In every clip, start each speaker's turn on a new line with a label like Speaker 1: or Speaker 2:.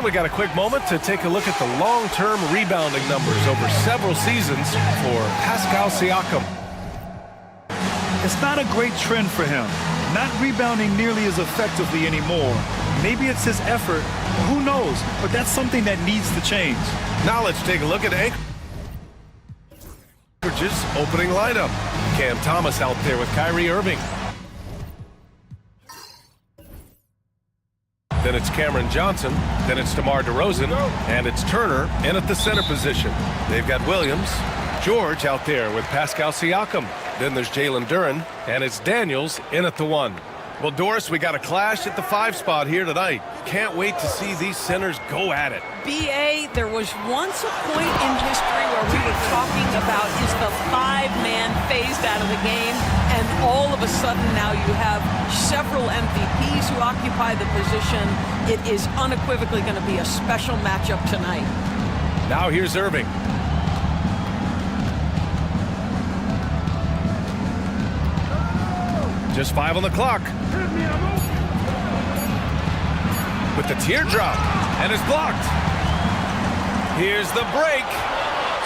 Speaker 1: And we got a quick moment to take a look at the long-term rebounding numbers over several seasons for Pascal Siakam.
Speaker 2: It's not a great trend for him. Not rebounding nearly as effectively anymore. Maybe it's his effort. Who knows? But that's something that needs to change.
Speaker 1: Now let's take a look at Anchorage's opening lineup. Cam Thomas out there with Kyrie Irving. Then it's Cameron Johnson. Then it's DeMar DeRozan. And it's Turner in at the center position. They've got Williams, George out there with Pascal Siakam. Then there's Jalen Duren. And it's Daniels in at the 1. Well, Doris, we got a clash at the 5 spot here tonight. Can't wait to see these centers go at it.
Speaker 3: B.A., there was once a point in history where we were talking about is the 5-man phased out of the game, and all of a sudden now you have several MVPs who occupy the position. It is unequivocally going to be a special matchup tonight.
Speaker 1: Now here's Irving. Just 5 on the clock. With the teardrop, and it's blocked. Here's the break.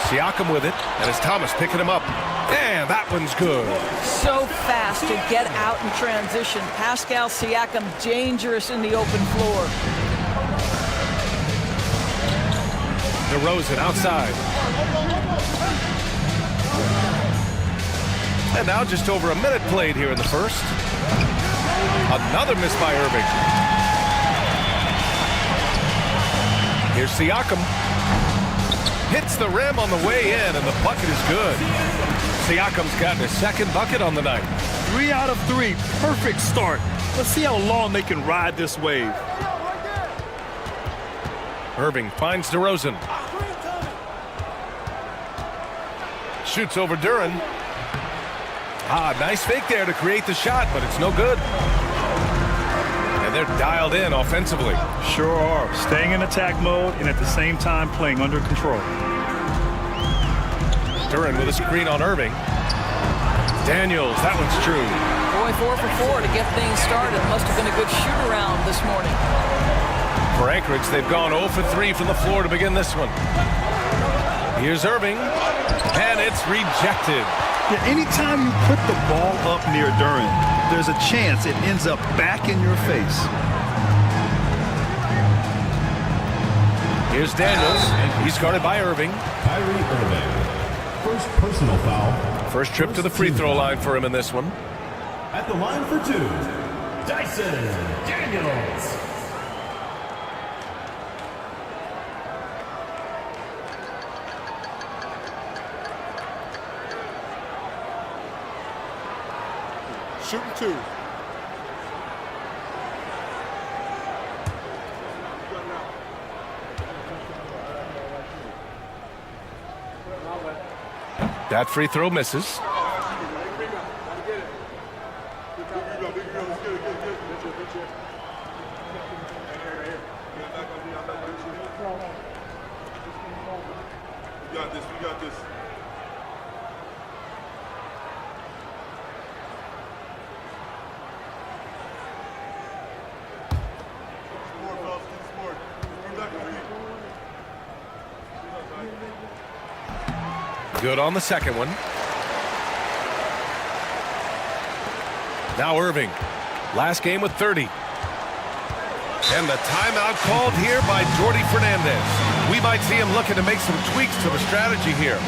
Speaker 1: Siakam with it, and it's Thomas picking him up. And that one's good.
Speaker 3: So fast to get out in transition. Pascal Siakam dangerous in the open floor.
Speaker 1: DeRozan outside. And now just over a minute played here in the first. Another miss by Irving. Here's Siakam. Hits the rim on the way in, and the bucket is good. Siakam's gotten his second bucket on the night.
Speaker 2: 3 out of 3. Perfect start. Let's see how long they can ride this wave.
Speaker 1: Irving finds DeRozan. Shoots over Duren. Nice fake there to create the shot, but it's no good. And they're dialed in offensively.
Speaker 2: Sure are. Staying in attack mode and at the same time playing under control.
Speaker 1: Duren with a screen on Irving. Daniels, that one's true.
Speaker 3: Boy, 4 for 4 to get things started. Must have been a good shoot-around this morning.
Speaker 1: For Anchorage, they've gone 0 for 3 from the floor to begin this one. Here's Irving, and it's rejected.
Speaker 2: Yeah, anytime you put the ball up near Duren, there's a chance it ends up back in your face.
Speaker 1: Here's Daniels. He's guarded by Irving.
Speaker 4: Kyrie Irving. First personal foul.
Speaker 1: First trip to the free throw line for him in this one.
Speaker 4: At the line for 2, Dyson Daniels.
Speaker 5: Shooting 2.
Speaker 1: That free throw misses.
Speaker 5: We got this. We got this.
Speaker 1: Good on the second one. Now Irving. Last game with 30. And the timeout called here by Jordi Fernandez. We might see him looking to make some tweaks to the strategy here.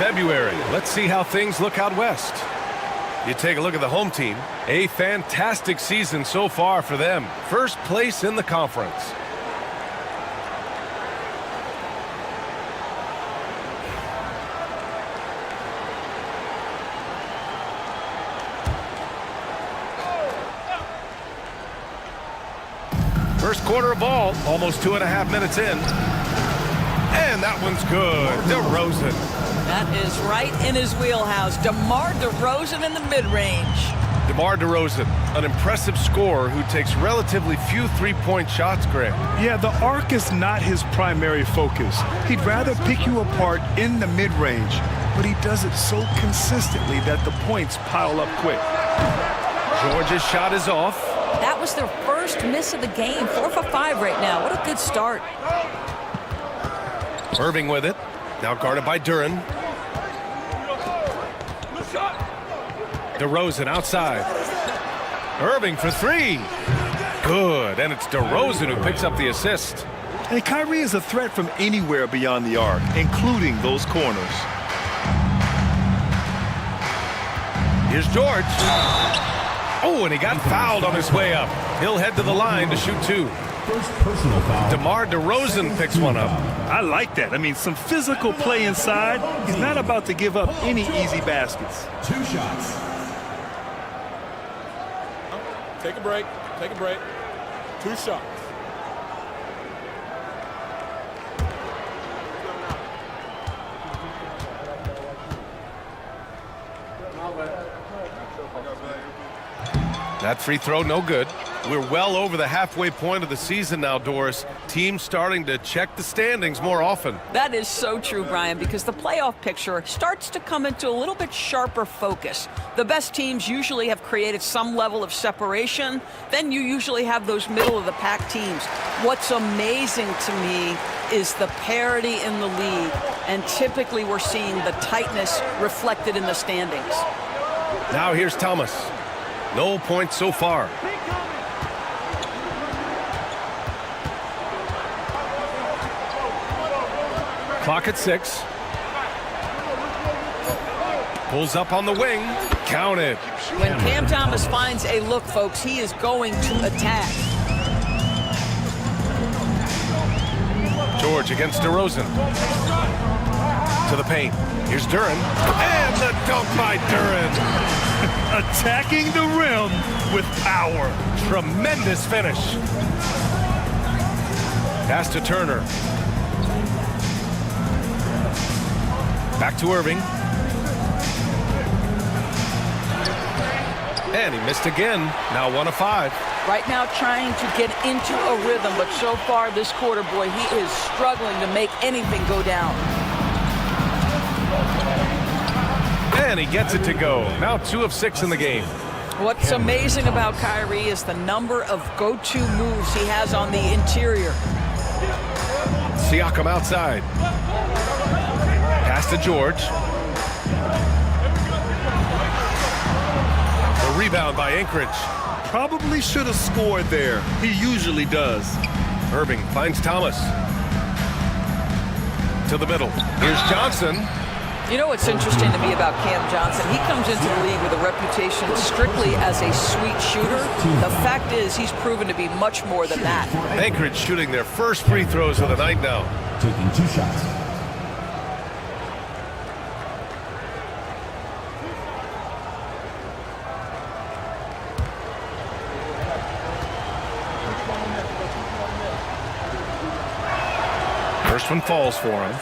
Speaker 1: February. Let's see how things look out west. You take a look at the home team. A fantastic season so far for them. First place in the conference. First quarter of ball, almost 2.5 minutes in. And that one's good. DeRozan.
Speaker 3: That is right in his wheelhouse. DeMar DeRozan in the mid-range.
Speaker 1: DeMar DeRozan, an impressive scorer who takes relatively few three-point shots, Greg.
Speaker 2: Yeah, the arc is not his primary focus. He'd rather pick you apart in the mid-range, but he does it so consistently that the points pile up quick.
Speaker 1: George's shot is off.
Speaker 3: That was their first miss of the game. 4 for 5 right now. What a good start.
Speaker 1: Irving with it. Now guarded by Duren. DeRozan outside. Irving for 3. Good. And it's DeRozan who picks up the assist.
Speaker 2: And Kyrie is a threat from anywhere beyond the arc, including those corners.
Speaker 1: Here's George. Oh, and he got fouled on his way up. He'll head to the line to shoot 2.
Speaker 4: First personal foul.
Speaker 1: DeMar DeRozan picks one up.
Speaker 2: I like that. I mean, some physical play inside. He's not about to give up any easy baskets.
Speaker 4: 2 shots.
Speaker 5: Take a break. Take a break. 2 shots.
Speaker 1: That free throw, no good. We're well over the halfway point of the season now, Doris. Teams starting to check the standings more often.
Speaker 3: That is so true, Brian, because the playoff picture starts to come into a little bit sharper focus. The best teams usually have created some level of separation. Then you usually have those middle-of-the-pack teams. What's amazing to me is the parity in the league, and typically we're seeing the tightness reflected in the standings.
Speaker 1: Now here's Thomas. No points so far. Clock at 6. Pulls up on the wing. Counted.
Speaker 3: When Cam Thomas finds a look, folks, he is going to attack.
Speaker 1: George against DeRozan. To the paint. Here's Duren. And the dunk by Duren.
Speaker 2: Attacking the rim with power.
Speaker 1: Tremendous finish. Pass to Turner. Back to Irving. And he missed again. Now 1 of 5.
Speaker 3: Right now trying to get into a rhythm, but so far this quarter, boy, he is struggling to make anything go down.
Speaker 1: And he gets it to go. Now 2 of 6 in the game.
Speaker 3: What's amazing about Kyrie is the number of go-to moves he has on the interior.
Speaker 1: Siakam outside. Pass to George. The rebound by Anchorage.
Speaker 2: Probably should have scored there. He usually does.
Speaker 1: Irving finds Thomas. To the middle. Here's Johnson.
Speaker 3: You know what's interesting to me about Cam Johnson? He comes into the league with a reputation strictly as a sweet shooter. The fact is he's proven to be much more than that.
Speaker 1: Anchorage shooting their first free throws of the night now.
Speaker 4: Taking 2 shots.
Speaker 1: First one falls for him.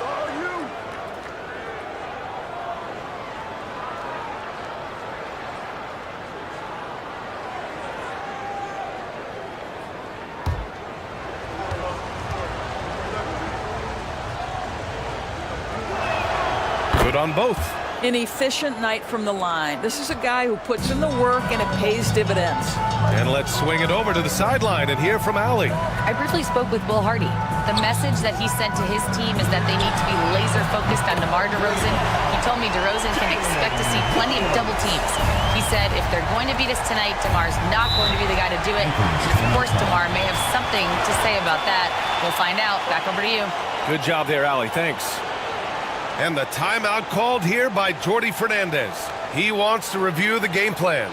Speaker 1: Good on both.
Speaker 3: An efficient night from the line. This is a guy who puts in the work and it pays dividends.
Speaker 1: And let's swing it over to the sideline and hear from Allie.
Speaker 6: I briefly spoke with Will Hardy. The message that he sent to his team is that they need to be laser focused on DeMar DeRozan. He told me DeRozan can expect to see plenty of double teams. He said if they're going to beat us tonight, DeMar's not going to be the guy to do it. And of course, DeMar may have something to say about that. We'll find out. Back over to you.
Speaker 1: Good job there, Allie. Thanks. And the timeout called here by Jordi Fernandez. He wants to review the game plan.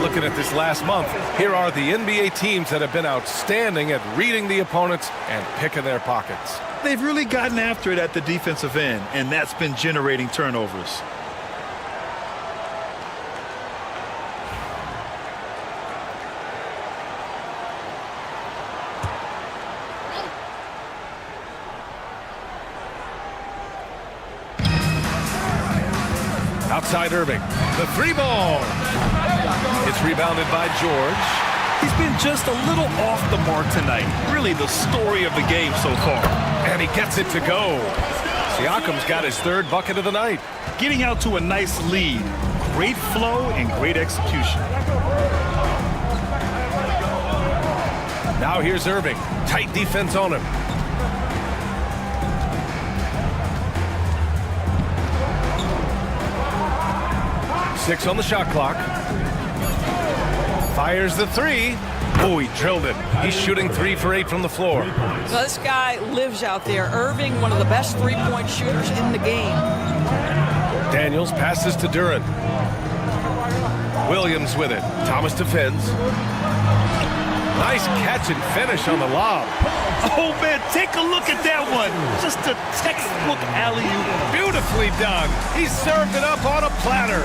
Speaker 1: Looking at this last month, here are the NBA teams that have been outstanding at reading the opponents and picking their pockets.
Speaker 2: They've really gotten after it at the defensive end, and that's been generating turnovers.
Speaker 1: Outside Irving, the three ball. It's rebounded by George.
Speaker 2: He's been just a little off the mark tonight. Really the story of the game so far.
Speaker 1: And he gets it to go. Siakam's got his third bucket of the night.
Speaker 2: Getting out to a nice lead. Great flow and great execution.
Speaker 1: Now here's Irving. Tight defense on him. Six on the shot clock. Fires the three. Oh, he drilled it. He's shooting 3 for 8 from the floor.
Speaker 3: Well, this guy lives out there. Irving, one of the best three-point shooters in the game.
Speaker 1: Daniels passes to Duren. Williams with it. Thomas defends. Nice catch and finish on the lob.
Speaker 2: Oh, man, take a look at that one. Just a textbook alley-oop.
Speaker 1: Beautifully done. He served it up on a platter.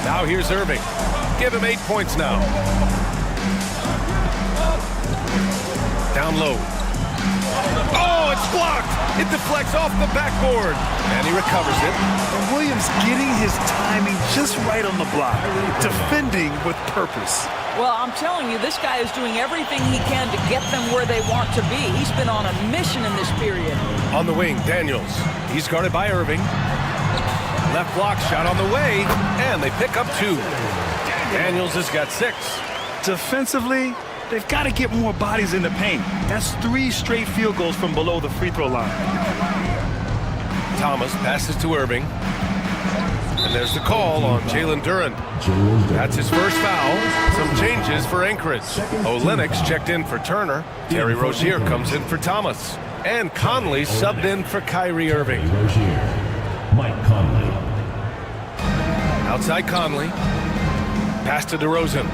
Speaker 1: Now here's Irving. Give him 8 points now. Down low. Oh, it's blocked. It deflects off the backboard. And he recovers it.
Speaker 2: And Williams getting his timing just right on the block. Defending with purpose.
Speaker 3: Well, I'm telling you, this guy is doing everything he can to get them where they want to be. He's been on a mission in this period.
Speaker 1: On the wing, Daniels. He's guarded by Irving. Left block shot on the way, and they pick up 2. Daniels has got 6.
Speaker 2: Defensively, they've got to get more bodies in the paint. That's 3 straight field goals from below the free throw line.
Speaker 1: Thomas passes to Irving. And there's the call on Jalen Duren. That's his first foul. Some changes for Anchorage. Olenek's checked in for Turner. Terry Rozier comes in for Thomas. And Conley subbed in for Kyrie Irving.
Speaker 4: Mike Conley.
Speaker 1: Outside Conley. Pass to DeRozan.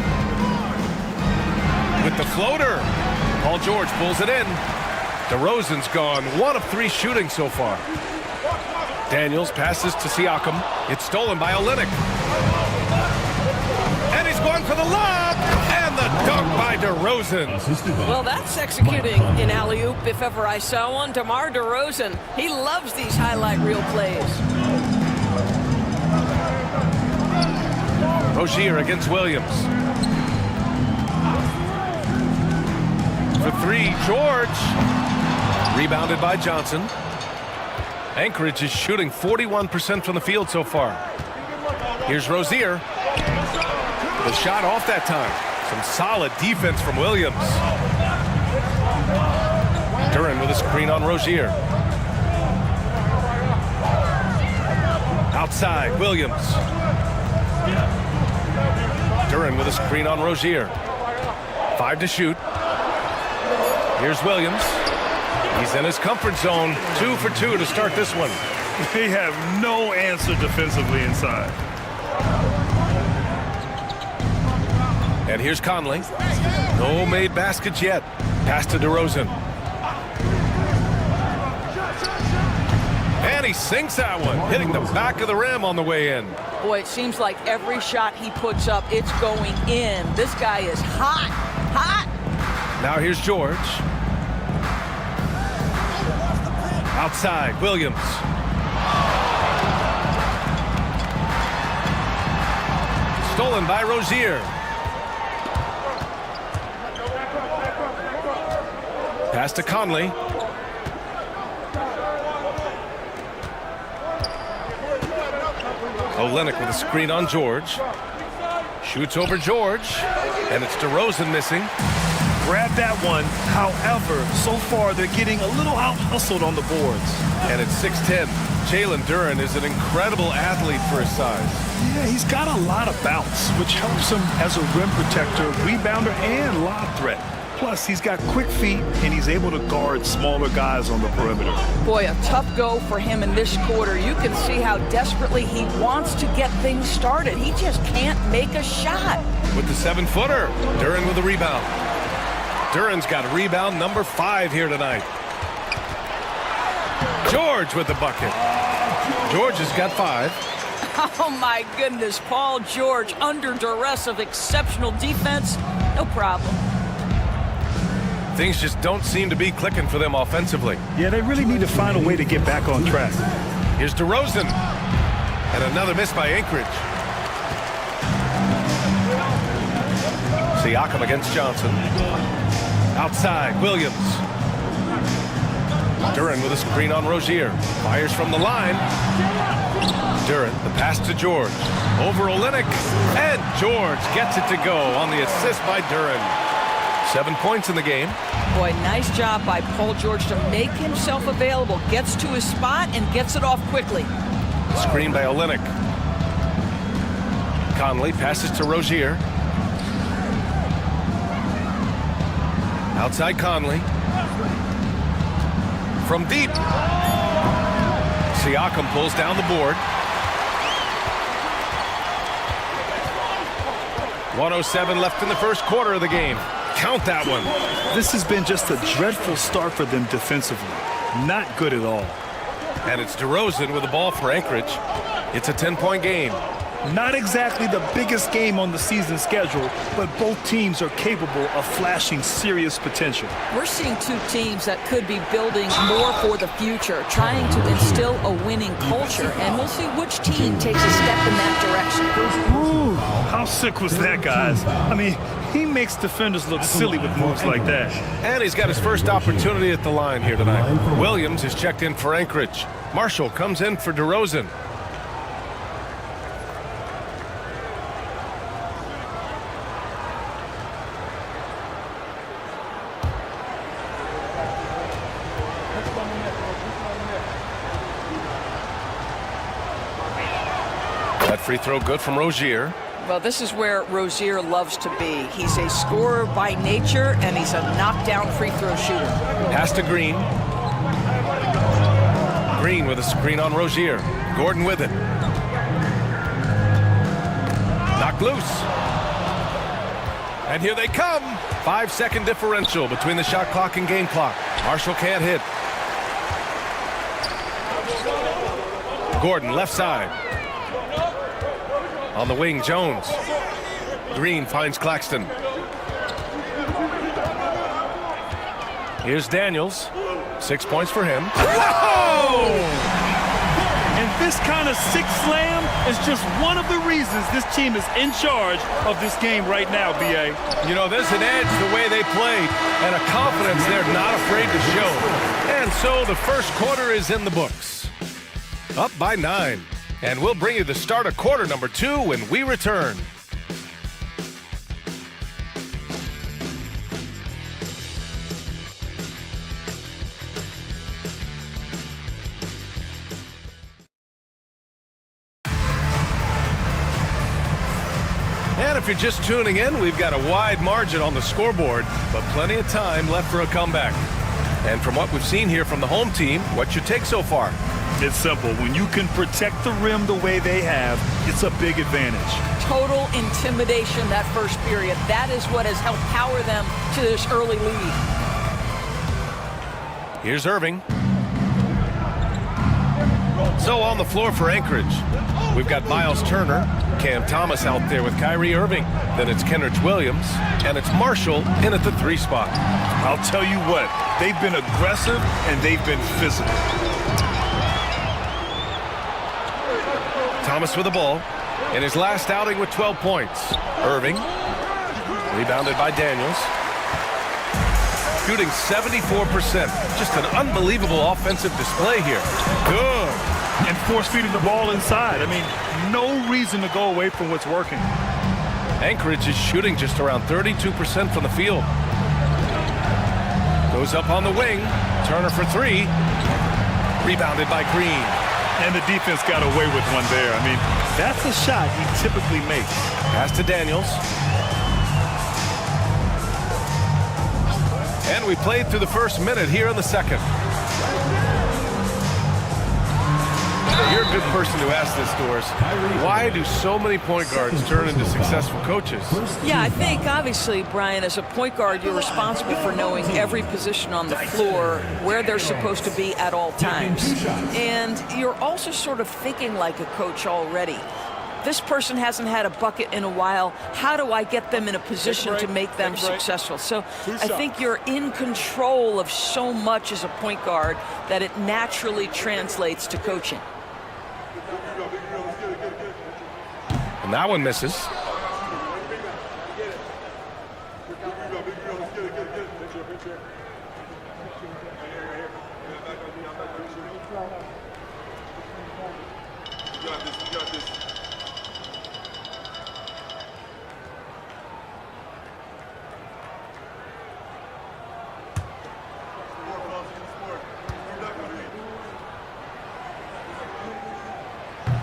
Speaker 1: With the floater. Paul George pulls it in. DeRozan's gone 1 of 3 shooting so far. Daniels passes to Siakam. It's stolen by Olenek. And he's going for the lob. And the dunk by DeRozan.
Speaker 3: Well, that's executing in alley-oop if ever I saw one. DeMar DeRozan, he loves these highlight reel plays.
Speaker 1: Rozier against Williams. For 3, George. Rebounded by Johnson. Anchorage is shooting 41% from the field so far. Here's Rozier. The shot off that time. Some solid defense from Williams. Duren with a screen on Rozier. Outside, Williams. Duren with a screen on Rozier. 5 to shoot. Here's Williams. He's in his comfort zone. 2 for 2 to start this one.
Speaker 2: They have no answer defensively inside.
Speaker 1: And here's Conley. No made baskets yet. Pass to DeRozan. And he sinks that one, hitting the back of the rim on the way in.
Speaker 3: Boy, it seems like every shot he puts up, it's going in. This guy is hot, hot.
Speaker 1: Now here's George. Outside, Williams. Stolen by Rozier. Pass to Conley. Olynyk with a screen on George. Shoots over George. And it's DeRozan missing.
Speaker 2: Grab that one. However, so far they're getting a little out-hustled on the boards.
Speaker 1: And it's 6'10". Jalen Duren is an incredible athlete for his size.
Speaker 2: Yeah, he's got a lot of bounce, which helps him as a rim protector, rebounder, and lob threat. Plus, he's got quick feet, and he's able to guard smaller guys on the perimeter.
Speaker 3: Boy, a tough go for him in this quarter. You can see how desperately he wants to get things started. He just can't make a shot.
Speaker 1: With the 7-footer, Duren with the rebound. Duren's got rebound number 5 here tonight. George with the bucket. George has got 5.
Speaker 3: Oh, my goodness. Paul George under duress of exceptional defense. No problem.
Speaker 1: Things just don't seem to be clicking for them offensively.
Speaker 2: Yeah, they really need to find a way to get back on track.
Speaker 1: Here's DeRozan. And another miss by Anchorage. Siakam against Johnson. Outside, Williams. Duren with a screen on Rozier. Fires from the line. Duren, the pass to George. Over Olynyk. And George gets it to go on the assist by Duren. 7 points in the game.
Speaker 3: Boy, nice job by Paul George to make himself available. Gets to his spot and gets it off quickly.
Speaker 1: Screen by Olynyk. Conley passes to Rozier. Outside Conley. From deep. Siakam pulls down the board. 1:07 left in the first quarter of the game. Count that one.
Speaker 2: This has been just a dreadful start for them defensively. Not good at all.
Speaker 1: And it's DeRozan with the ball for Anchorage. It's a 10-point game.
Speaker 2: Not exactly the biggest game on the season schedule, but both teams are capable of flashing serious potential.
Speaker 3: We're seeing two teams that could be building more for the future, trying to instill a winning culture, and we'll see which team takes a step in that direction.
Speaker 2: Ooh, how sick was that, guys? I mean, he makes defenders look silly with moves like that.
Speaker 1: And he's got his first opportunity at the line here tonight. Williams is checked in for Anchorage. Marshall comes in for DeRozan. That free throw good from Rozier.
Speaker 3: Well, this is where Rozier loves to be. He's a scorer by nature, and he's a knockdown free throw shooter.
Speaker 1: Pass to Green. Green with a screen on Rozier. Gordon with it. Knocked loose. And here they come. 5-second differential between the shot clock and game clock. Marshall can't hit. Gordon left side. On the wing, Jones. Green finds Claxton. Here's Daniels. 6 points for him.
Speaker 2: Whoa! And this kind of sick slam is just one of the reasons this team is in charge of this game right now, B.A.
Speaker 1: You know, there's an edge the way they played and a confidence they're not afraid to show. And so the first quarter is in the books. Up by 9. And we'll bring you the start of quarter number 2 when we return. And if you're just tuning in, we've got a wide margin on the scoreboard, but plenty of time left for a comeback. And from what we've seen here from the home team, what's your take so far?
Speaker 2: It's simple. When you can protect the rim the way they have, it's a big advantage.
Speaker 3: Total intimidation that first period. That is what has helped power them to this early lead.
Speaker 1: Here's Irving. So on the floor for Anchorage, we've got Miles Turner, Cam Thomas out there with Kyrie Irving. Then it's Kenrich Williams, and it's Marshall in at the 3 spot.
Speaker 2: I'll tell you what, they've been aggressive and they've been physical.
Speaker 1: Thomas with the ball in his last outing with 12 points. Irving, rebounded by Daniels. Shooting 74%. Just an unbelievable offensive display here. Good.
Speaker 2: And force feeding the ball inside. I mean, no reason to go away from what's working.
Speaker 1: Anchorage is shooting just around 32% from the field. Goes up on the wing. Turner for 3. Rebounded by Green.
Speaker 2: And the defense got away with one there. I mean, that's a shot he typically makes.
Speaker 1: Pass to Daniels. And we played through the first minute here in the second. You're a good person to ask this, Doris. Why do so many point guards turn into successful coaches?
Speaker 3: Yeah, I think obviously, Brian, as a point guard, you're responsible for knowing every position on the floor, where they're supposed to be at all times. And you're also sort of thinking like a coach already. This person hasn't had a bucket in a while. How do I get them in a position to make them successful? So I think you're in control of so much as a point guard that it naturally translates to coaching.
Speaker 1: And that one misses.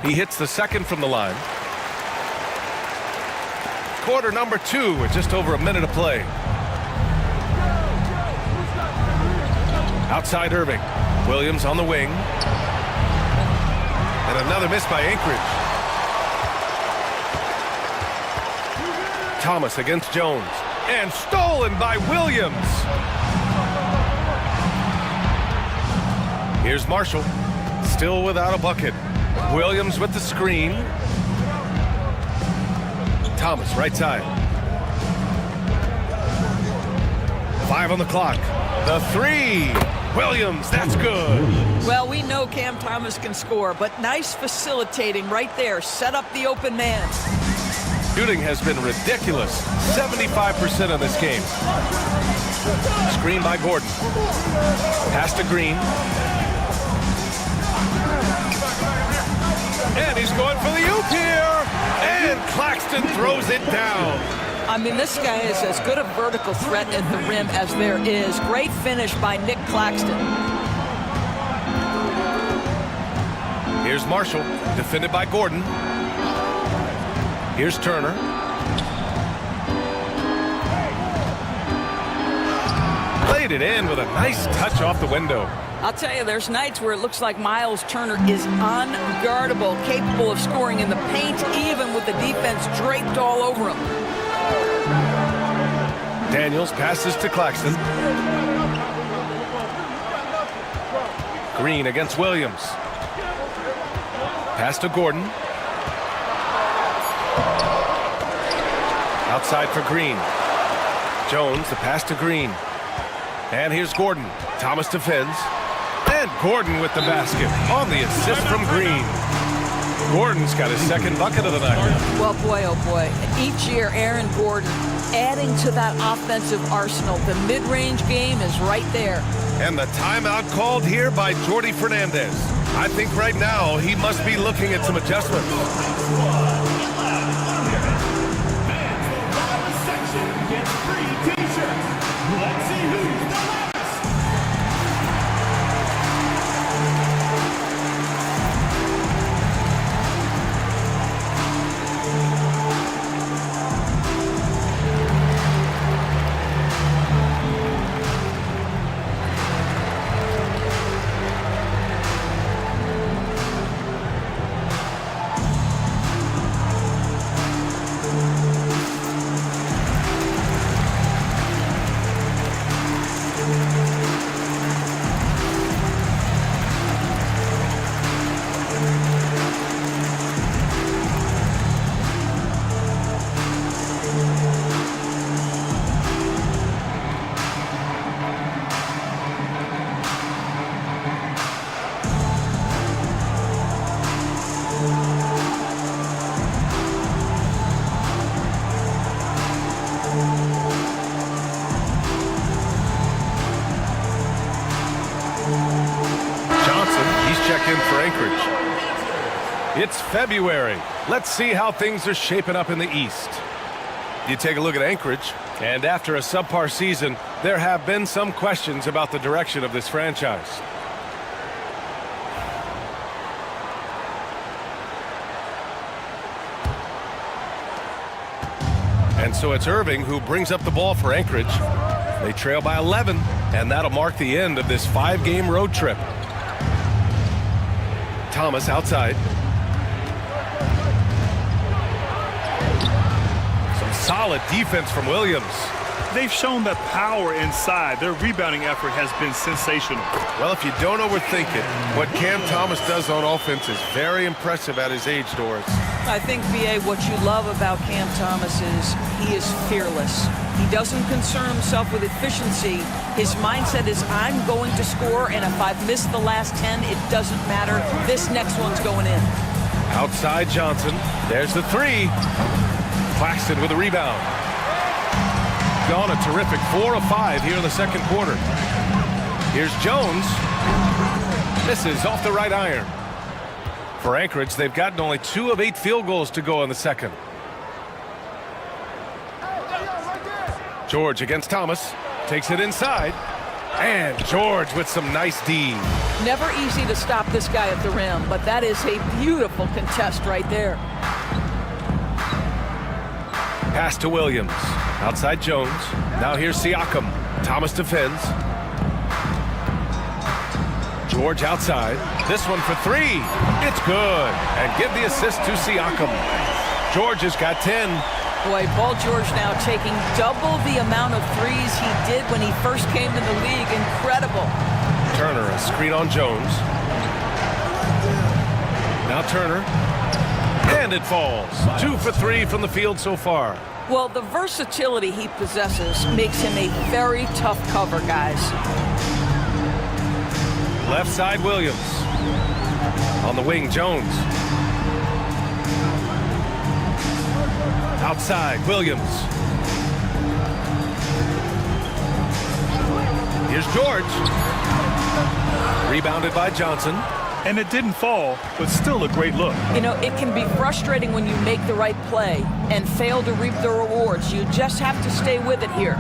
Speaker 1: He hits the second from the line. Quarter number 2 with just over a minute of play. Outside Irving. Williams on the wing. And another miss by Anchorage. Thomas against Jones. And stolen by Williams. Here's Marshall. Still without a bucket. Williams with the screen. Thomas, right side. 5 on the clock. The 3. Williams, that's good.
Speaker 3: Well, we know Cam Thomas can score, but nice facilitating right there. Set up the open man.
Speaker 1: Shooting has been ridiculous. 75% in this game. Screen by Gordon. Pass to Green. And he's going for the oop here. And Claxton throws it down.
Speaker 3: I mean, this guy is as good a vertical threat at the rim as there is. Great finish by Nick Claxton.
Speaker 1: Here's Marshall, defended by Gordon. Here's Turner. Played it in with a nice touch off the window.
Speaker 3: I'll tell you, there's nights where it looks like Miles Turner is unguardable, capable of scoring in the paint, even with the defense draped all over him.
Speaker 1: Daniels passes to Claxton. Green against Williams. Pass to Gordon. Outside for Green. Jones, the pass to Green. And here's Gordon. Thomas defends. And Gordon with the basket on the assist from Green. Gordon's got his second bucket of the night.
Speaker 3: Well, boy, oh boy. Each year, Aaron Gordon adding to that offensive arsenal. The mid-range game is right there.
Speaker 1: And the timeout called here by Jordi Fernandez. I think right now he must be looking at some adjustments.
Speaker 4: Section gets free t-shirts. Let's see who's the last.
Speaker 1: It's February. Let's see how things are shaping up in the East. You take a look at Anchorage, and after a subpar season, there have been some questions about the direction of this franchise. And so it's Irving who brings up the ball for Anchorage. They trail by 11, and that'll mark the end of this 5-game road trip. Thomas outside. Some solid defense from Williams.
Speaker 2: They've shown that power inside. Their rebounding effort has been sensational.
Speaker 1: Well, if you don't overthink it, what Cam Thomas does on offense is very impressive at his age, Doris.
Speaker 3: I think, B.A., what you love about Cam Thomas is he is fearless. He doesn't concern himself with efficiency. His mindset is, I'm going to score, and if I've missed the last 10, it doesn't matter. This next one's going in.
Speaker 1: Outside Johnson. There's the three. Claxton with a rebound. Gone a terrific 4 of 5 here in the second quarter. Here's Jones. Misses off the right iron. For Anchorage, they've gotten only 2 of 8 field goals to go in the second. George against Thomas. Takes it inside. And George with some nice D.
Speaker 3: Never easy to stop this guy at the rim, but that is a beautiful contest right there.
Speaker 1: Pass to Williams. Outside Jones. Now here's Siakam. Thomas defends. George outside. This one for 3. It's good. And give the assist to Siakam. George has got 10.
Speaker 3: Boy, Paul George now taking double the amount of threes he did when he first came in the league. Incredible.
Speaker 1: Turner, a screen on Jones. Now Turner. And it falls. 2 for 3 from the field so far.
Speaker 3: Well, the versatility he possesses makes him a very tough cover, guys.
Speaker 1: Left side Williams. On the wing, Jones. Outside, Williams. Here's George. Rebounded by Johnson.
Speaker 2: And it didn't fall, but still a great look.
Speaker 3: You know, it can be frustrating when you make the right play and fail to reap the rewards. You just have to stay with it here.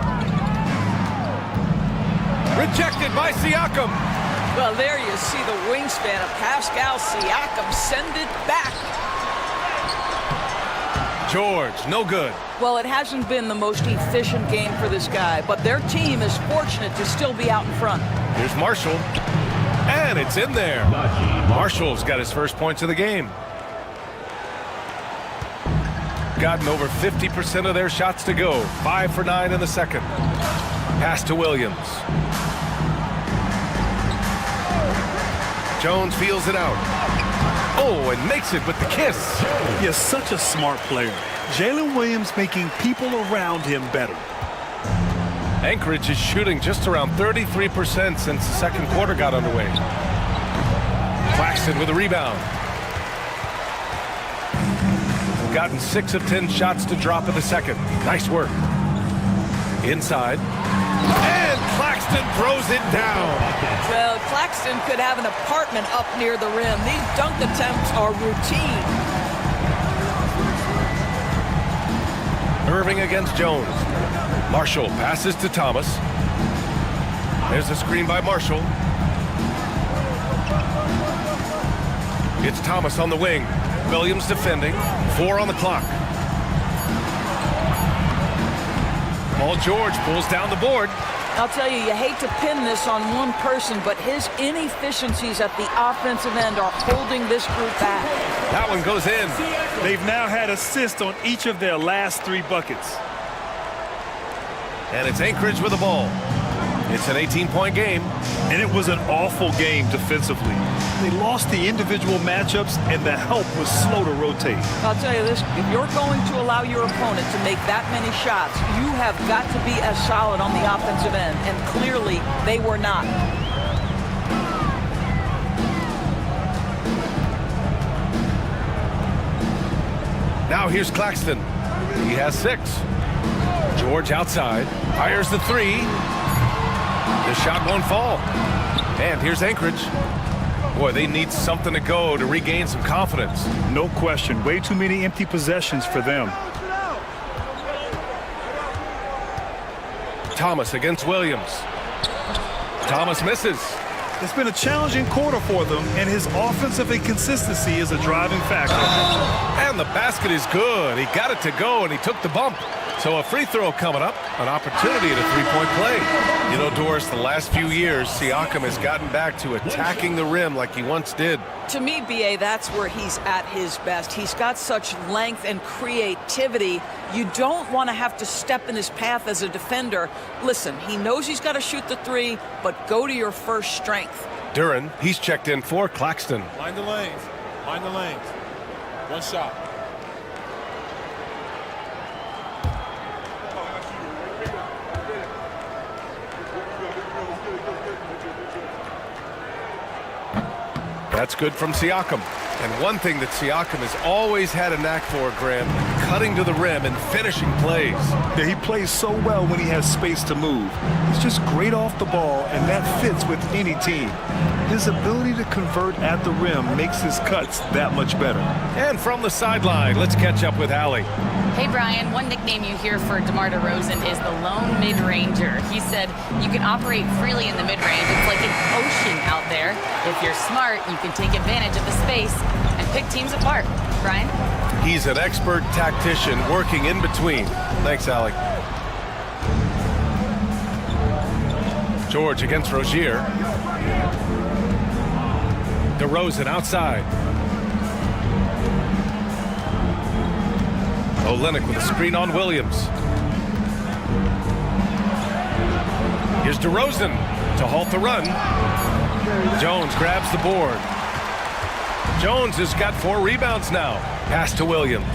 Speaker 1: Rejected by Siakam.
Speaker 3: Well, there you see the wingspan of Pascal Siakam. Send it back.
Speaker 1: George, no good.
Speaker 3: Well, it hasn't been the most efficient game for this guy, but their team is fortunate to still be out in front.
Speaker 1: Here's Marshall. And it's in there. Marshall's got his first points of the game. Gotten over 50% of their shots to go. 5 for 9 in the second. Pass to Williams. Jones feels it out. Oh, and makes it with the kiss.
Speaker 2: He is such a smart player. Jalen Williams making people around him better.
Speaker 1: Anchorage is shooting just around 33% since the second quarter got underway. Claxton with a rebound. Gotten 6 of 10 shots to drop in the second. Nice work. Inside. And Claxton throws it down.
Speaker 3: Well, Claxton could have an apartment up near the rim. These dunk attempts are routine.
Speaker 1: Irving against Jones. Marshall passes to Thomas. There's a screen by Marshall. It's Thomas on the wing. Williams defending. 4 on the clock. Paul George pulls down the board.
Speaker 3: I'll tell you, you hate to pin this on one person, but his inefficiencies at the offensive end are holding this group back.
Speaker 1: That one goes in.
Speaker 2: They've now had assists on each of their last 3 buckets.
Speaker 1: And it's Anchorage with the ball. It's an 18-point game.
Speaker 2: And it was an awful game defensively. They lost the individual matchups, and the help was slow to rotate.
Speaker 3: I'll tell you this, if you're going to allow your opponent to make that many shots, you have got to be as solid on the offensive end, and clearly they were not.
Speaker 1: Now here's Claxton. He has 6. George outside, fires the 3. The shot won't fall. And here's Anchorage. Boy, they need something to go to regain some confidence.
Speaker 2: No question. Way too many empty possessions for them.
Speaker 1: Thomas against Williams. Thomas misses.
Speaker 2: It's been a challenging quarter for them, and his offensive inconsistency is a driving factor.
Speaker 1: And the basket is good. He got it to go, and he took the bump. So a free throw coming up, an opportunity at a three-point play. You know, Doris, the last few years, Siakam has gotten back to attacking the rim like he once did.
Speaker 3: To me, B.A., that's where he's at his best. He's got such length and creativity. You don't want to have to step in his path as a defender. Listen, he knows he's got to shoot the three, but go to your first strength.
Speaker 1: Duren, he's checked in for Claxton.
Speaker 5: Mind the lanes. Mind the lanes. One shot.
Speaker 1: That's good from Siakam. And one thing that Siakam has always had a knack for, Graham, cutting to the rim and finishing plays.
Speaker 2: Yeah, he plays so well when he has space to move. He's just great off the ball, and that fits with any team. His ability to convert at the rim makes his cuts that much better.
Speaker 1: And from the sideline, let's catch up with Allie.
Speaker 6: Hey, Brian, one nickname you hear for DeMar DeRozan is the lone mid-ranger. He said you can operate freely in the mid-range. It's like an ocean out there. If you're smart, you can take advantage of the space and pick teams apart. Brian?
Speaker 1: He's an expert tactician working in between. Thanks, Allie. George against Rozier. DeRozan outside. Olynyk with a screen on Williams. Here's DeRozan to halt the run. Jones grabs the board. Jones has got 4 rebounds now. Pass to Williams.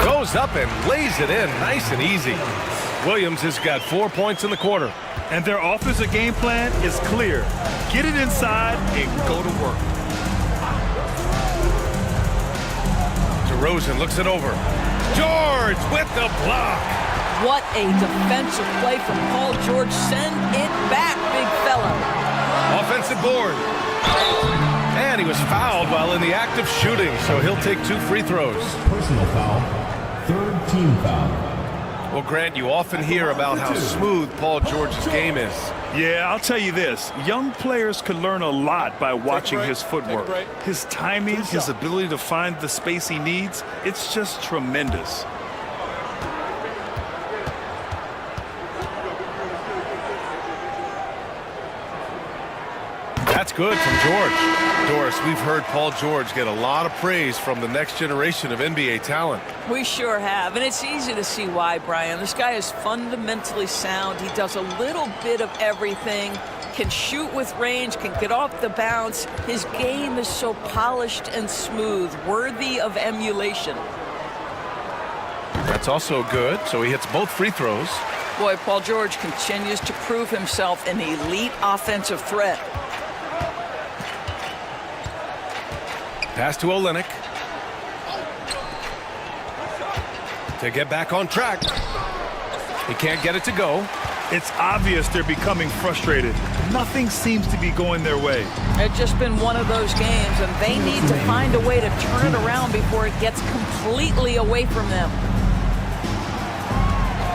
Speaker 1: Goes up and lays it in nice and easy. Williams has got 4 points in the quarter.
Speaker 2: And their offensive game plan is clear. Get it inside and go to work.
Speaker 1: DeRozan looks it over. George with the block.
Speaker 3: What a defensive play from Paul George. Send it back, big fellow.
Speaker 1: Offensive board. And he was fouled while in the act of shooting, so he'll take 2 free throws.
Speaker 4: Personal foul. Third team foul.
Speaker 1: Well, Grant, you often hear about how smooth Paul George's game is.
Speaker 2: Yeah, I'll tell you this. Young players could learn a lot by watching his footwork. His timing, his ability to find the space he needs, it's just tremendous.
Speaker 1: That's good from George. Doris, we've heard Paul George get a lot of praise from the next generation of NBA talent.
Speaker 3: We sure have, and it's easy to see why, Brian. This guy is fundamentally sound. He does a little bit of everything, can shoot with range, can get off the bounce. His game is so polished and smooth, worthy of emulation.
Speaker 1: That's also good, so he hits both free throws.
Speaker 3: Boy, Paul George continues to prove himself an elite offensive threat.
Speaker 1: Pass to Olynyk. To get back on track. He can't get it to go.
Speaker 2: It's obvious they're becoming frustrated. Nothing seems to be going their way.
Speaker 3: It's just been one of those games, and they need to find a way to turn it around before it gets completely away from them.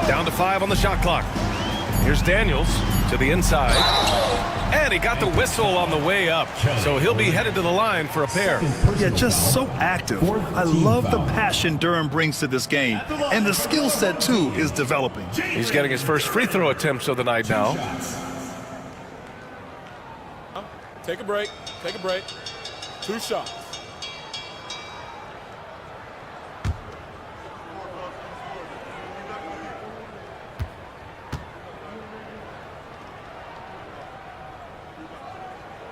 Speaker 1: Down to 5 on the shot clock. Here's Daniels to the inside. And he got the whistle on the way up. So he'll be headed to the line for a pair.
Speaker 2: Yeah, just so active. I love the passion Durham brings to this game. And the skill set, too, is developing.
Speaker 1: He's getting his first free throw attempts of the night now.
Speaker 5: Take a break. Take a break. 2 shots.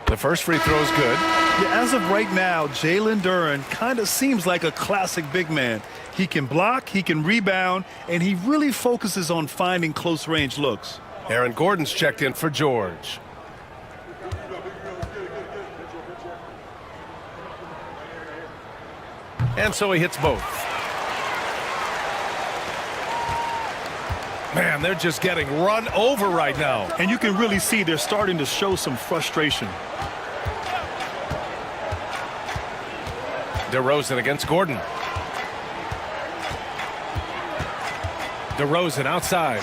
Speaker 1: The first free throw is good.
Speaker 2: Yeah, as of right now, Jalen Duren kind of seems like a classic big man. He can block, he can rebound, and he really focuses on finding close-range looks.
Speaker 1: Aaron Gordon's checked in for George. And so he hits both. Man, they're just getting run over right now.
Speaker 2: And you can really see they're starting to show some frustration.
Speaker 1: DeRozan against Gordon. DeRozan outside.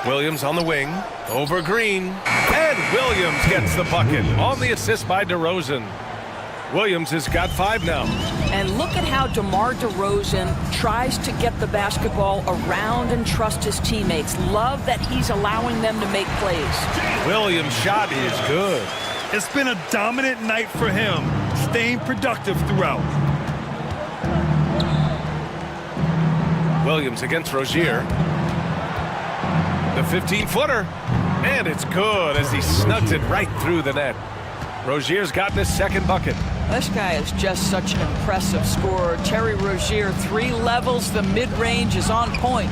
Speaker 1: Williams on the wing, over Green, and Williams gets the bucket on the assist by DeRozan. Williams has got 5 now.
Speaker 3: And look at how DeMar DeRozan tries to get the basketball around and trust his teammates. Love that he's allowing them to make plays.
Speaker 1: Williams' shot is good.
Speaker 2: It's been a dominant night for him, staying productive throughout.
Speaker 1: Williams against Rozier. The 15-footer. And it's good as he snugs it right through the net. Rozier's gotten his second bucket.
Speaker 3: This guy is just such an impressive scorer. Terry Rozier, 3 levels. The mid-range is on point.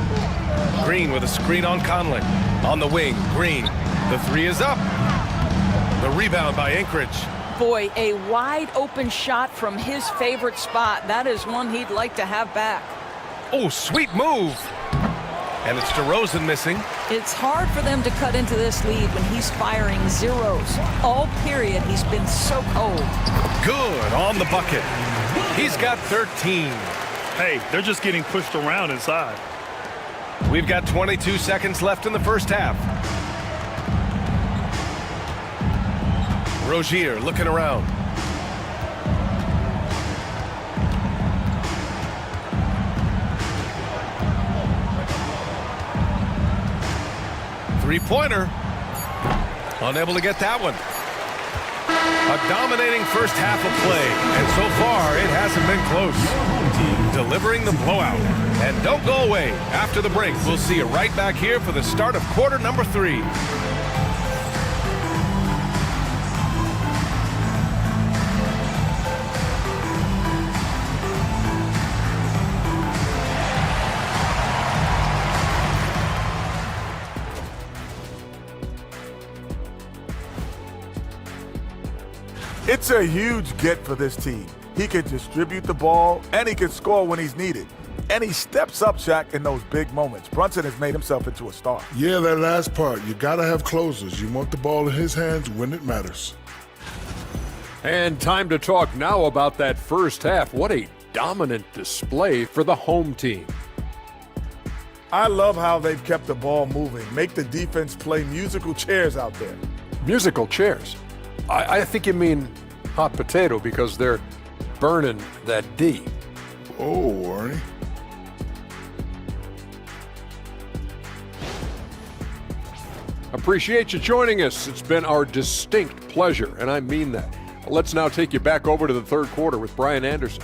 Speaker 1: Green with a screen on Conley. On the wing, Green. The 3 is up. The rebound by Anchorage.
Speaker 3: Boy, a wide open shot from his favorite spot. That is one he'd like to have back.
Speaker 1: Oh, sweet move. And it's DeRozan missing.
Speaker 3: It's hard for them to cut into this lead when he's firing zeros. All period, he's been so cold.
Speaker 1: Good on the bucket. He's got 13.
Speaker 2: Hey, they're just getting pushed around inside.
Speaker 1: We've got 22 seconds left in the first half. Rozier looking around. Three-pointer. Unable to get that one. A dominating first half of play, and so far it hasn't been close. Delivering the blowout. And don't go away. After the break, we'll see you right back here for the start of quarter number 3.
Speaker 7: It's a huge get for this team. He can distribute the ball, and he can score when he's needed. And he steps up, Shaq, in those big moments. Brunson has made himself into a star.
Speaker 8: Yeah, that last part. You got to have closers. You want the ball in his hands when it matters.
Speaker 9: And time to talk now about that first half. What a dominant display for the home team.
Speaker 7: I love how they've kept the ball moving. Make the defense play musical chairs out there.
Speaker 9: Musical chairs. I think you mean hot potato because they're burning that D.
Speaker 8: Oh, Arnie.
Speaker 9: Appreciate you joining us. It's been our distinct pleasure, and I mean that. Let's now take you back over to the third quarter with Brian Anderson.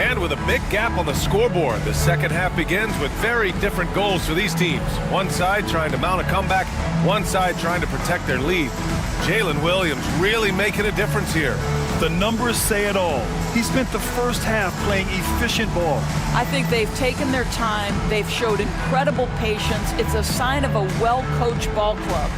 Speaker 1: And with a big gap on the scoreboard, the second half begins with very different goals for these teams. One side trying to mount a comeback, one side trying to protect their lead. Jalen Williams really making a difference here.
Speaker 2: The numbers say it all. He spent the first half playing efficient ball.
Speaker 3: I think they've taken their time. They've showed incredible patience. It's a sign of a well-coached ball club.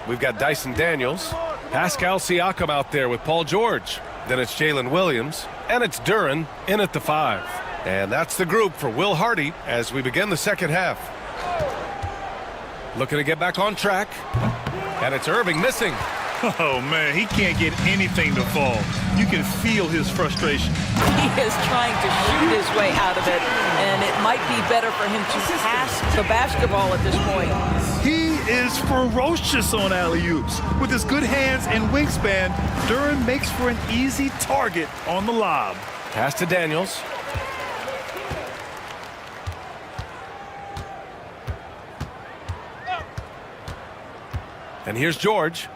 Speaker 1: We've got Dyson Daniels, Pascal Siakam out there with Paul George. Then it's Jalen Williams, and it's Duren in at the 5. And that's the group for Will Hardy as we begin the second half. Looking to get back on track, and it's Irving missing.
Speaker 2: Oh, man, he can't get anything to fall. You can feel his frustration.
Speaker 3: He is trying to shoot his way out of it, and it might be better for him to pass the basketball at this point.
Speaker 2: He is ferocious on alley-oops. With his good hands and wingspan, Duren makes for an easy target on the lob.
Speaker 1: Pass to Daniels. And here's George.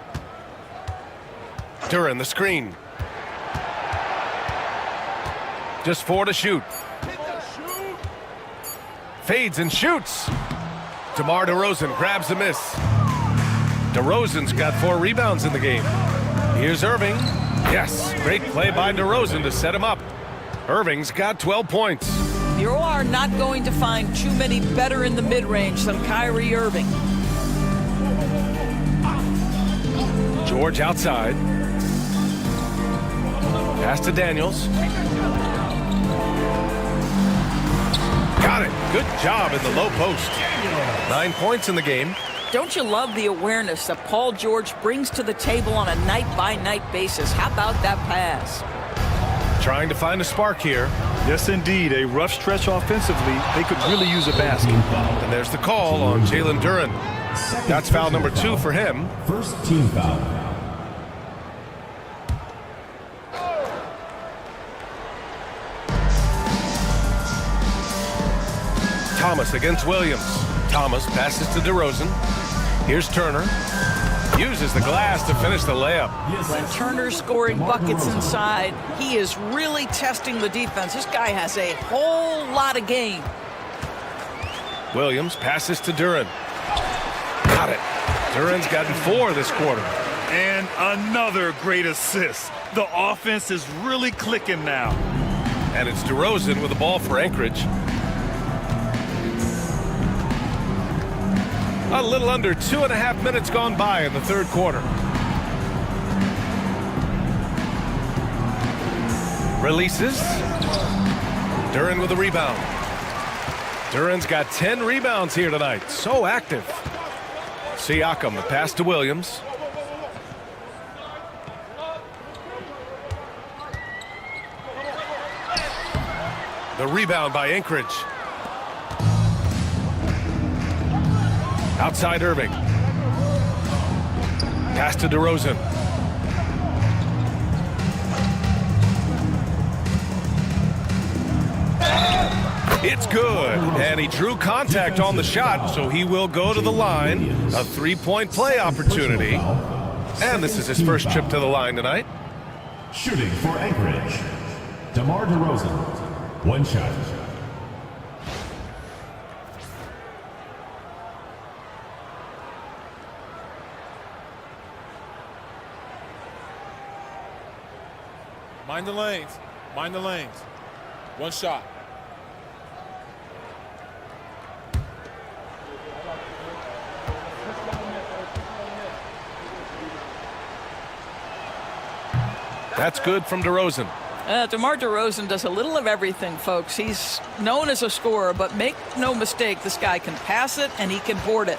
Speaker 1: Duren the screen. Just 4 to shoot. Fades and shoots. DeMar DeRozan grabs the miss. DeRozan's got 4 rebounds in the game. Here's Irving. Yes, great play by DeRozan to set him up. Irving's got 12 points.
Speaker 3: You are not going to find too many better in the mid-range than Kyrie Irving.
Speaker 1: George outside. Pass to Daniels. Got it. Good job in the low post. 9 points in the game.
Speaker 3: Don't you love the awareness that Paul George brings to the table on a night-by-night basis? How about that pass?
Speaker 1: Trying to find a spark here.
Speaker 2: Yes, indeed. A rough stretch offensively. They could really use a basket.
Speaker 1: And there's the call on Jalen Duren. That's foul number 2 for him.
Speaker 4: First team foul.
Speaker 1: Thomas against Williams. Thomas passes to DeRozan. Here's Turner. Uses the glass to finish the layup.
Speaker 3: When Turner's scoring buckets inside, he is really testing the defense. This guy has a whole lot of game.
Speaker 1: Williams passes to Duren. Got it. Duren's gotten 4 this quarter.
Speaker 2: And another great assist. The offense is really clicking now.
Speaker 1: And it's DeRozan with the ball for Anchorage. A little under 2.5 minutes gone by in the third quarter. Releases. Duren with a rebound. Duren's got 10 rebounds here tonight. So active. Siakam, the pass to Williams. The rebound by Anchorage. Outside Irving. Pass to DeRozan. It's good. And he drew contact on the shot, so he will go to the line. A 3-point play opportunity. And this is his first trip to the line tonight.
Speaker 4: Shooting for Anchorage, DeMar DeRozan. 1 shot.
Speaker 5: Mind the lanes. Mind the lanes. 1 shot.
Speaker 1: That's good from DeRozan.
Speaker 3: DeMar DeRozan does a little of everything, folks. He's known as a scorer, but make no mistake, this guy can pass it and he can board it.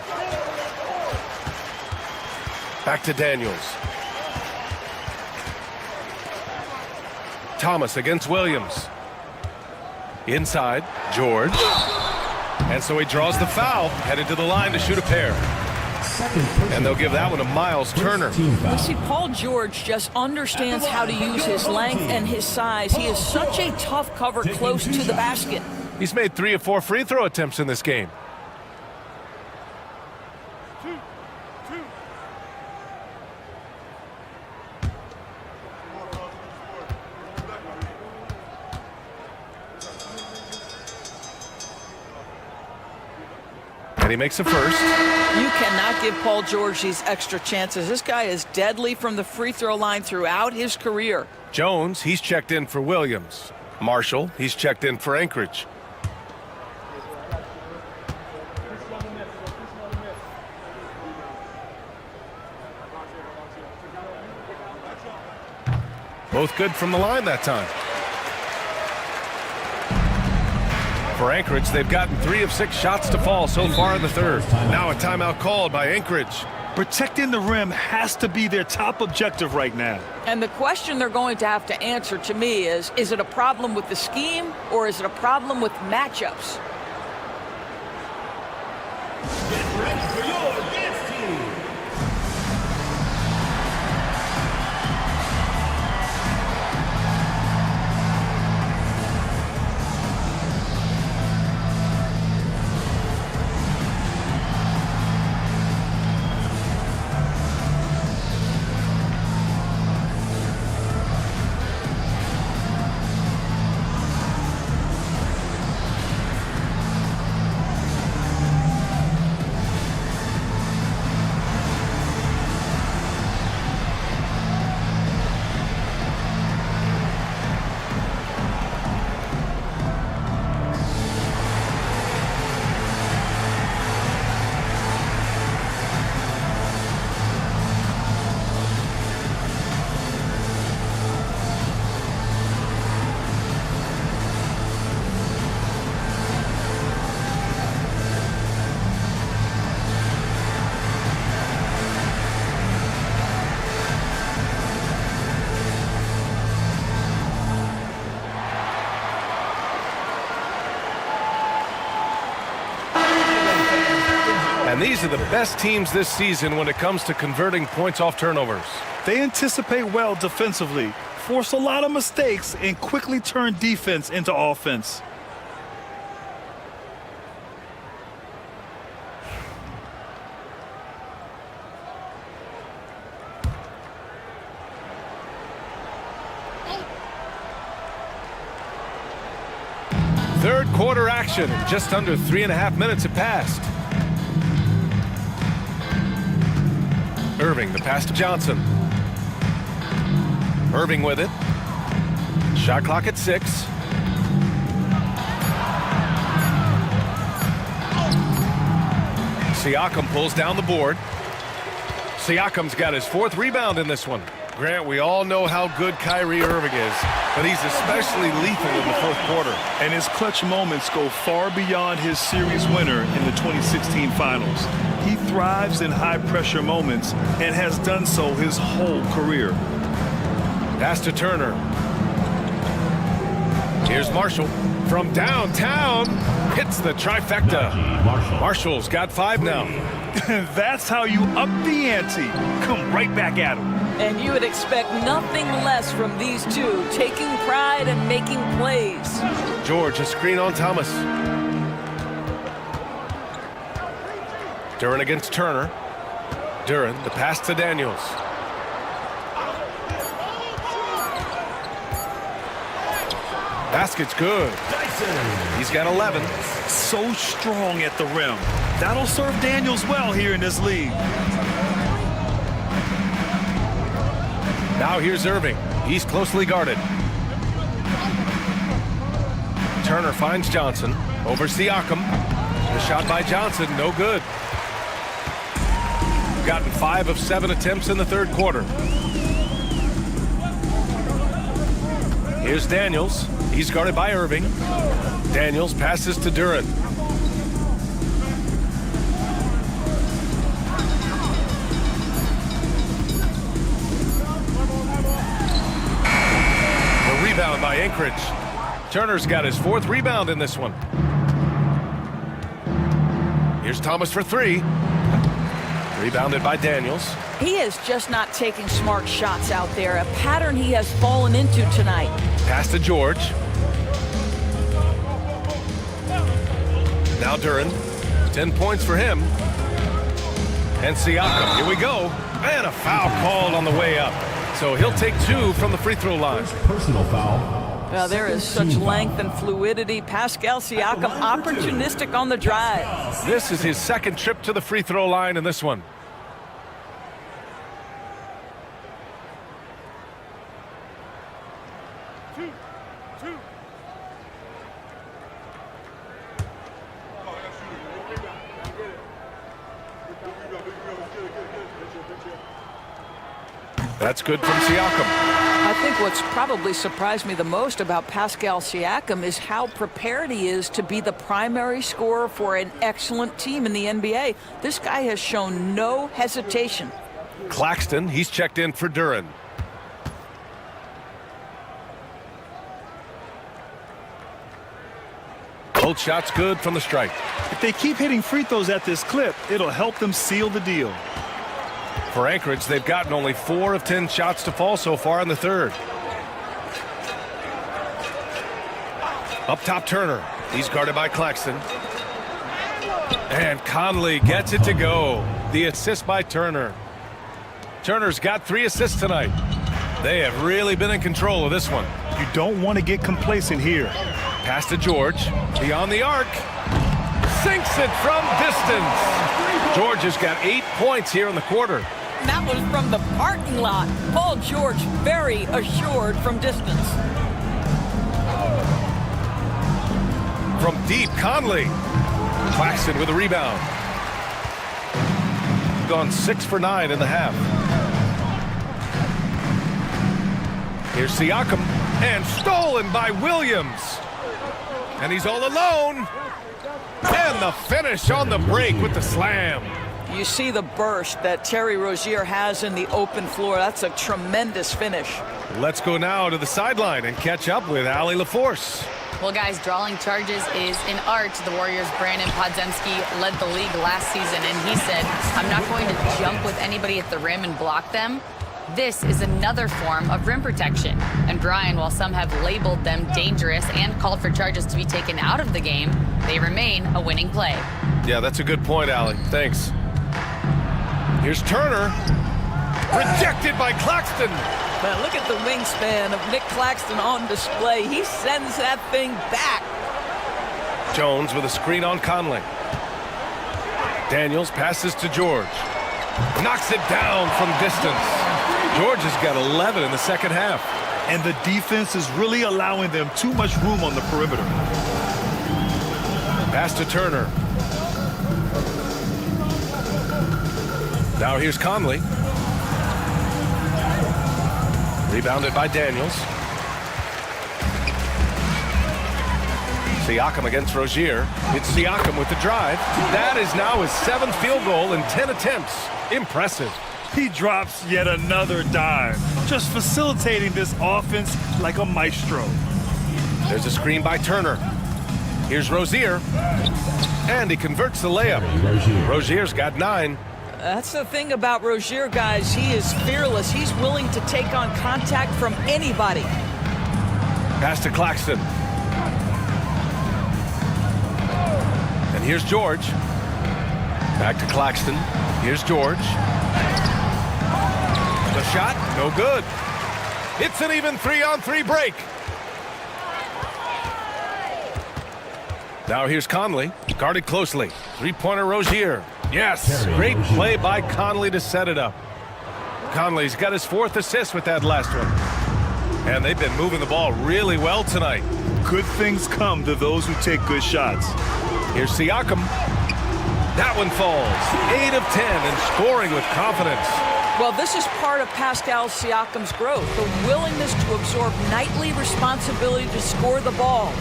Speaker 1: Back to Daniels. Thomas against Williams. Inside, George. And so he draws the foul, headed to the line to shoot a pair. And they'll give that one to Miles Turner.
Speaker 3: You see, Paul George just understands how to use his length and his size. He is such a tough cover close to the basket.
Speaker 1: He's made 3 of 4 free throw attempts in this game. And he makes a first.
Speaker 3: You cannot give Paul George these extra chances. This guy is deadly from the free throw line throughout his career.
Speaker 1: Jones, he's checked in for Williams. Marshall, he's checked in for Anchorage. Both good from the line that time. For Anchorage, they've gotten 3 of 6 shots to fall so far in the third. Now a timeout called by Anchorage.
Speaker 2: Protecting the rim has to be their top objective right now.
Speaker 3: And the question they're going to have to answer to me is it a problem with the scheme or is it a problem with matchups?
Speaker 4: Get ready for your dance team.
Speaker 1: And these are the best teams this season when it comes to converting points off turnovers.
Speaker 2: They anticipate well defensively, force a lot of mistakes, and quickly turn defense into offense.
Speaker 1: Third quarter action. Just under 3.5 minutes have passed. Irving, the pass to Johnson. Irving with it. Shot clock at 6. Siakam pulls down the board. Siakam's got his 4th rebound in this one. Grant, we all know how good Kyrie Irving is, but he's especially lethal in the 4th quarter.
Speaker 2: And his clutch moments go far beyond his series winner in the 2016 finals. He thrives in high-pressure moments and has done so his whole career.
Speaker 1: Pass to Turner. Here's Marshall from downtown. Hits the trifecta. Marshall's got 5 now.
Speaker 2: That's how you up the ante. Come right back at him.
Speaker 3: And you would expect nothing less from these two, taking pride and making plays.
Speaker 1: George, a screen on Thomas. Duren against Turner. Duren, the pass to Daniels. Basket's good. He's got 11.
Speaker 2: So strong at the rim. That'll serve Daniels well here in this league.
Speaker 1: Now here's Irving. He's closely guarded. Turner finds Johnson over Siakam. The shot by Johnson, no good. Gotten 5 of 7 attempts in the 3rd quarter. Here's Daniels. He's guarded by Irving. Daniels passes to Duren. The rebound by Anchorage. Turner's got his 4th rebound in this one. Here's Thomas for 3. Rebounded by Daniels.
Speaker 3: He is just not taking smart shots out there, a pattern he has fallen into tonight.
Speaker 1: Pass to George. Now Duren. 10 points for him. And Siakam. Here we go. And a foul called on the way up. So he'll take 2 from the free throw line.
Speaker 4: Personal foul.
Speaker 3: Well, there is such length and fluidity. Pascal Siakam opportunistic on the drive.
Speaker 1: This is his 2nd trip to the free throw line in this one. That's good from Siakam.
Speaker 3: I think what's probably surprised me the most about Pascal Siakam is how prepared he is to be the primary scorer for an excellent team in the NBA. This guy has shown no hesitation.
Speaker 1: Claxton, he's checked in for Duren. Both shots good from the stripe.
Speaker 2: If they keep hitting free throws at this clip, it'll help them seal the deal.
Speaker 1: For Anchorage, they've gotten only 4 of 10 shots to fall so far in the 3rd. Up top, Turner. He's guarded by Claxton. And Conley gets it to go. The assist by Turner. Turner's got 3 assists tonight. They have really been in control of this one.
Speaker 2: You don't want to get complacent here.
Speaker 1: Pass to George. Beyond the arc. Sinks it from distance. George has got 8 points here in the quarter.
Speaker 3: That was from the parking lot. Paul George very assured from distance.
Speaker 1: From deep, Conley. Claxton with a rebound. Gone 6 for 9 in the half. Here's Siakam. And stolen by Williams. And he's all alone. And the finish on the break with the slam.
Speaker 3: You see the burst that Terry Rozier has in the open floor. That's a tremendous finish.
Speaker 1: Let's go now to the sideline and catch up with Allie LaForce.
Speaker 6: Well, guys, drawing charges is an art. The Warriors' Brandon Podziemski led the league last season, and he said, I'm not going to jump with anybody at the rim and block them. This is another form of rim protection. And Brian, while some have labeled them dangerous and called for charges to be taken out of the game, they remain a winning play.
Speaker 1: Yeah, that's a good point, Allie. Thanks. Here's Turner. Rejected by Claxton.
Speaker 3: Man, look at the wingspan of Nick Claxton on display. He sends that thing back.
Speaker 1: Jones with a screen on Conley. Daniels passes to George. Knocks it down from distance. George has got 11 in the second half.
Speaker 2: And the defense is really allowing them too much room on the perimeter.
Speaker 1: Pass to Turner. Now here's Conley. Rebounded by Daniels. Siakam against Rozier. It's Siakam with the drive. That is now his 7th field goal in 10 attempts. Impressive.
Speaker 2: He drops yet another dime, just facilitating this offense like a maestro.
Speaker 1: There's a screen by Turner. Here's Rozier. And he converts the layup. Rozier's got 9.
Speaker 3: That's the thing about Rozier, guys. He is fearless. He's willing to take on contact from anybody.
Speaker 1: Pass to Claxton. And here's George. Back to Claxton. Here's George. The shot, no good. It's an even 3-on-3 break. Now here's Conley, guarded closely. Three-pointer Rozier. Yes, great play by Conley to set it up. Conley's got his 4th assist with that last one. And they've been moving the ball really well tonight.
Speaker 2: Good things come to those who take good shots.
Speaker 1: Here's Siakam. That one falls. 8 of 10 and scoring with confidence.
Speaker 3: Well, this is part of Pascal Siakam's growth, the willingness to absorb nightly responsibility to score the ball.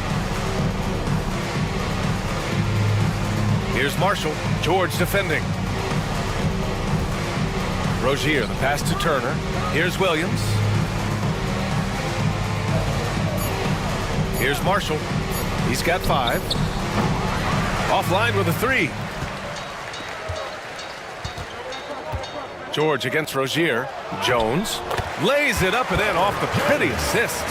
Speaker 1: Here's Marshall. George defending. Rozier, the pass to Turner. Here's Williams. Here's Marshall. He's got 5. Offline with a 3. George against Rozier. Jones lays it up and in off the pretty assist.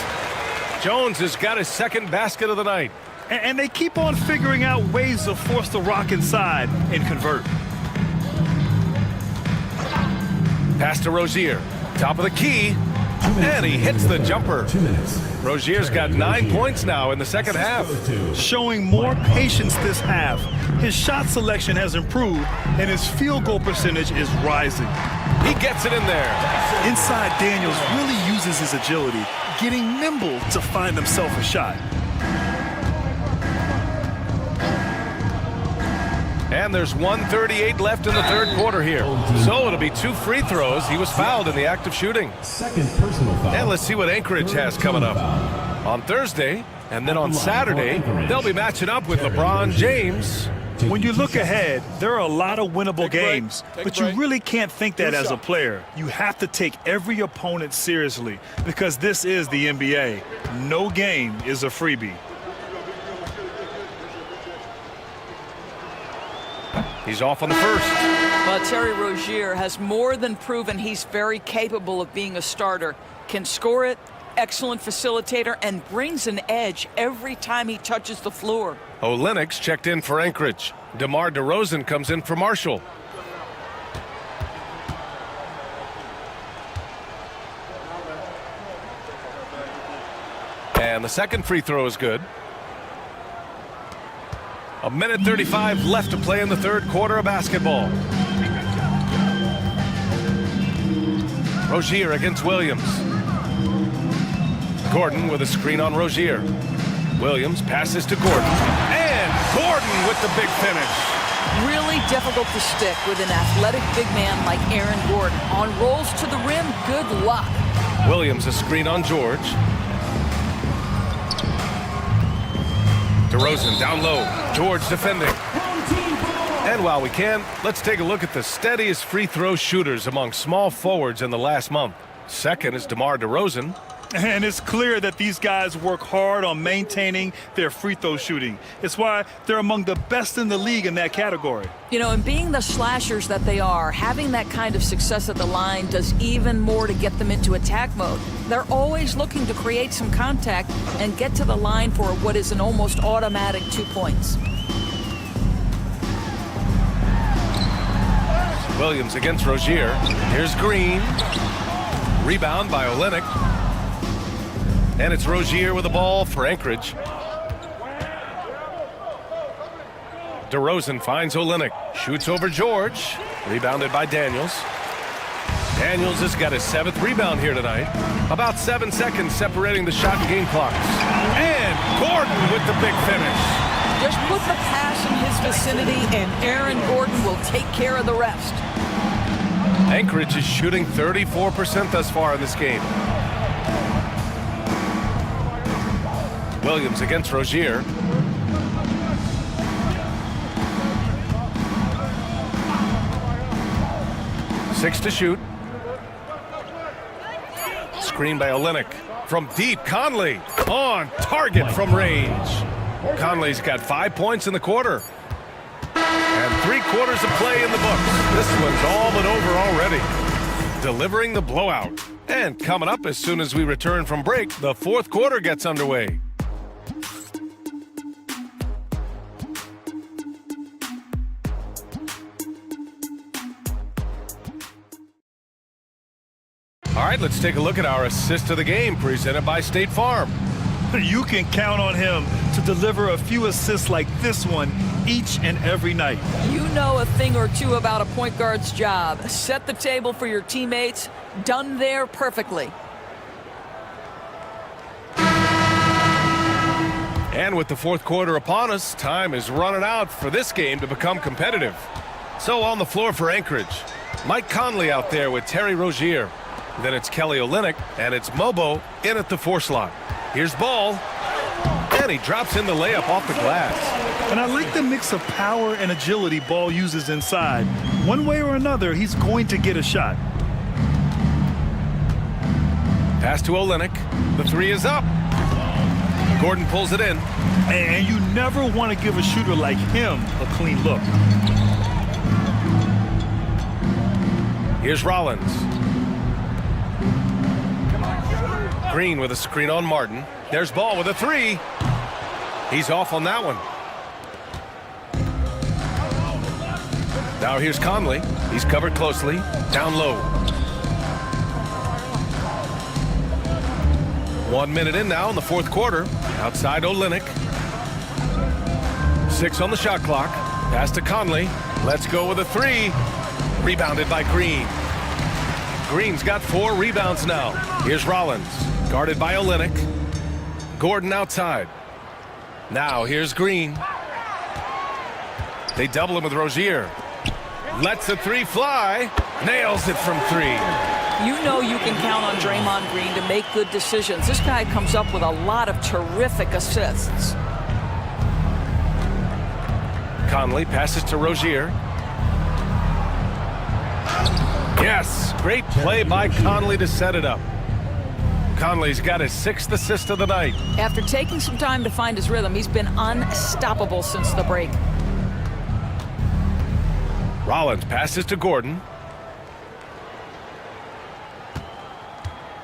Speaker 1: Jones has got his 2nd basket of the night.
Speaker 2: And they keep on figuring out ways to force the rock inside and convert.
Speaker 1: Pass to Rozier. Top of the key. And he hits the jumper.
Speaker 4: 2 minutes.
Speaker 1: Rozier's got 9 points now in the second half.
Speaker 2: Showing more patience this half. His shot selection has improved, and his field goal percentage is rising.
Speaker 1: He gets it in there.
Speaker 2: Inside, Daniels really uses his agility, getting nimble to find himself a shot.
Speaker 1: And there's 1:38 left in the third quarter here. So it'll be 2 free throws. He was fouled in the act of shooting.
Speaker 4: 2nd personal foul.
Speaker 1: And let's see what Anchorage has coming up. On Thursday, and then on Saturday, they'll be matching up with LeBron James.
Speaker 2: When you look ahead, there are a lot of winnable games, but you really can't think that as a player. You have to take every opponent seriously because this is the NBA. No game is a freebie.
Speaker 1: He's off on the first.
Speaker 3: Well, Terry Rozier has more than proven he's very capable of being a starter. Can score it, excellent facilitator, and brings an edge every time he touches the floor.
Speaker 1: Olynyk checked in for Anchorage. DeMar DeRozan comes in for Marshall. And the second free throw is good. 1:35 left to play in the third quarter of basketball. Rozier against Williams. Gordon with a screen on Rozier. Williams passes to Gordon. And Gordon with the big finish.
Speaker 3: Really difficult to stick with an athletic big man like Aaron Gordon. On rolls to the rim, good luck.
Speaker 1: Williams a screen on George. DeRozan down low. George defending. And while we can, let's take a look at the steadiest free throw shooters among small forwards in the last month. Second is DeMar DeRozan.
Speaker 2: And it's clear that these guys work hard on maintaining their free throw shooting. It's why they're among the best in the league in that category.
Speaker 3: You know, and being the slashers that they are, having that kind of success at the line does even more to get them into attack mode. They're always looking to create some contact and get to the line for what is an almost automatic 2 points.
Speaker 1: Williams against Rozier. Here's Green. Rebound by Olynyk. And it's Rozier with the ball for Anchorage. DeRozan finds Olynyk. Shoots over George. Rebounded by Daniels. Daniels has got his 7th rebound here tonight. About 7 seconds separating the shot and game clocks. And Gordon with the big finish.
Speaker 3: Just put the pass in his vicinity and Aaron Gordon will take care of the rest.
Speaker 1: Anchorage is shooting 34% thus far in this game. Williams against Rozier. Six to shoot. Screen by Olynyk. From deep, Conley on target from range. Conley's got 5 points in the quarter. And 3/4 of play in the books. This one's all but over already. Delivering the blowout. And coming up as soon as we return from break, the 4th quarter gets underway. All right, let's take a look at our assist of the game presented by State Farm.
Speaker 2: You can count on him to deliver a few assists like this one each and every night.
Speaker 3: You know a thing or two about a point guard's job. Set the table for your teammates. Done there perfectly.
Speaker 1: And with the 4th quarter upon us, time is running out for this game to become competitive. So on the floor for Anchorage, Mike Conley out there with Terry Rozier. Then it's Kelly Olynyk, and it's Mobo in at the 4 slot. Here's Ball, and he drops in the layup off the glass.
Speaker 2: And I like the mix of power and agility Ball uses inside. One way or another, he's going to get a shot.
Speaker 1: Pass to Olynyk. The 3 is up. Gordon pulls it in.
Speaker 2: And you never want to give a shooter like him a clean look.
Speaker 1: Here's Rollins. Green with a screen on Martin. There's Ball with a 3. He's off on that one. Now here's Conley. He's covered closely. Down low. 1 minute in now in the 4th quarter. Outside Olynyk. 6 on the shot clock. Pass to Conley. Let's go with a 3. Rebounded by Green. Green's got 4 rebounds now. Here's Rollins. Guarded by Olynyk. Gordon outside. Now here's Green. They double him with Rozier. Lets the 3 fly. Nails it from 3.
Speaker 3: You know you can count on Draymond Green to make good decisions. This guy comes up with a lot of terrific assists.
Speaker 1: Conley passes to Rozier. Yes, great play by Conley to set it up. Conley's got his 6th assist of the night.
Speaker 3: After taking some time to find his rhythm, he's been unstoppable since the break.
Speaker 1: Rollins passes to Gordon.